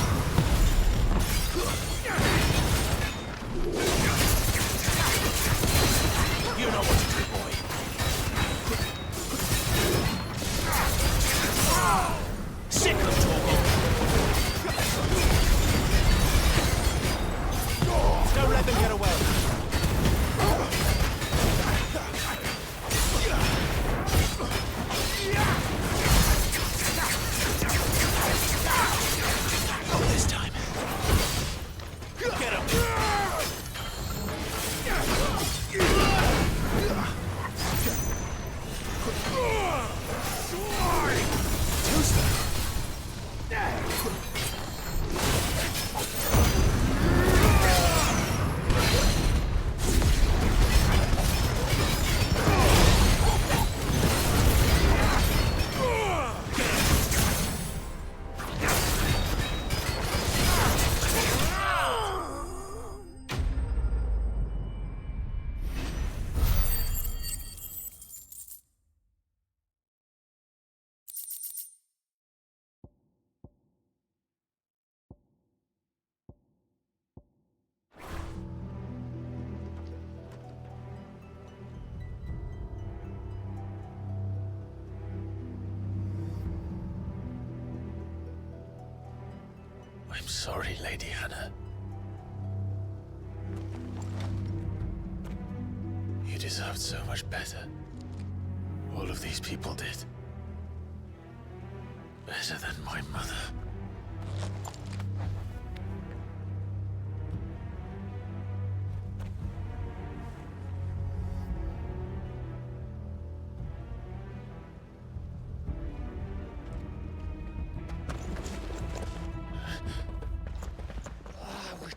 You know what to do, boy. Sick of Torgal! Don't let them get away! Not this time. Get him! I'm sorry, Lady Hannah. You deserved so much better. All of these people did. Better than my mother.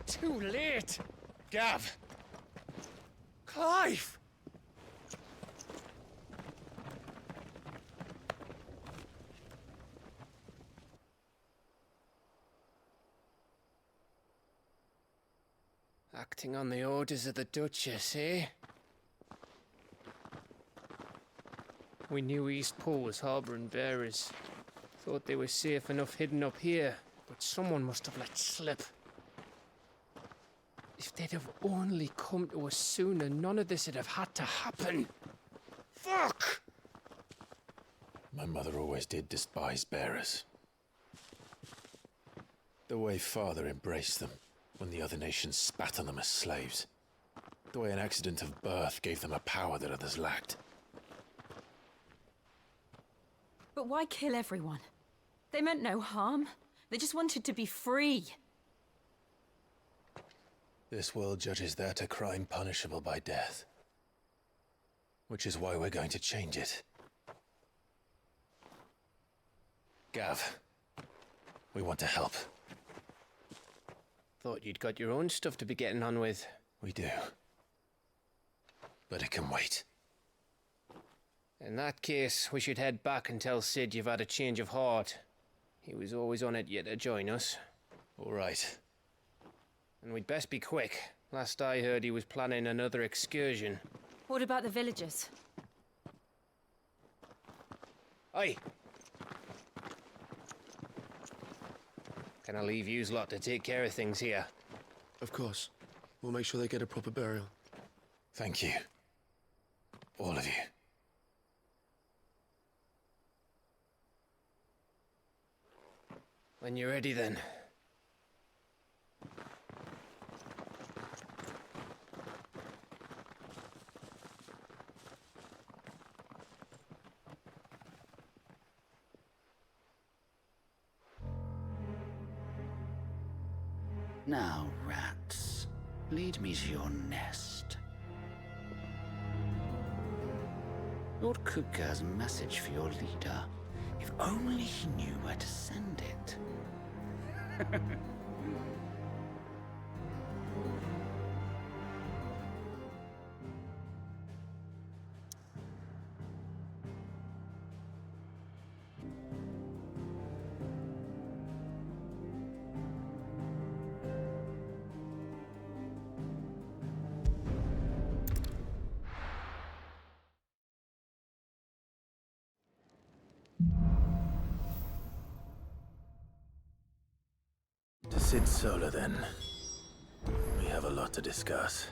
Too late! Gav! Clive! Acting on the orders of the Duchess, eh? We knew Eastpool was harbouring bearers. Thought they were safe enough hidden up here, but someone must have let slip. If they'd have only come to us sooner, none of this would have had to happen. Fuck! My mother always did despise bearers. The way Father embraced them when the other nations spat on them as slaves. The way an accident of birth gave them a power that others lacked. But why kill everyone? They meant no harm. They just wanted to be free. This world judges that a crime punishable by death. Which is why we're going to change it. Gav, we want to help. Thought you'd got your own stuff to be getting on with. We do. But it can wait. In that case, we should head back and tell Sid you've had a change of heart. He was always on it yet to join us. All right. And we'd best be quick. Last I heard, he was planning another excursion. What about the villagers? Aye. Can I leave yous lot to take care of things here? Of course. We'll make sure they get a proper burial. Thank you. All of you. When you're ready, then. Now, rats, lead me to your nest. Lord Kupka has a message for your leader. If only he knew where to send it. To Sid Solar, then. We have a lot to discuss.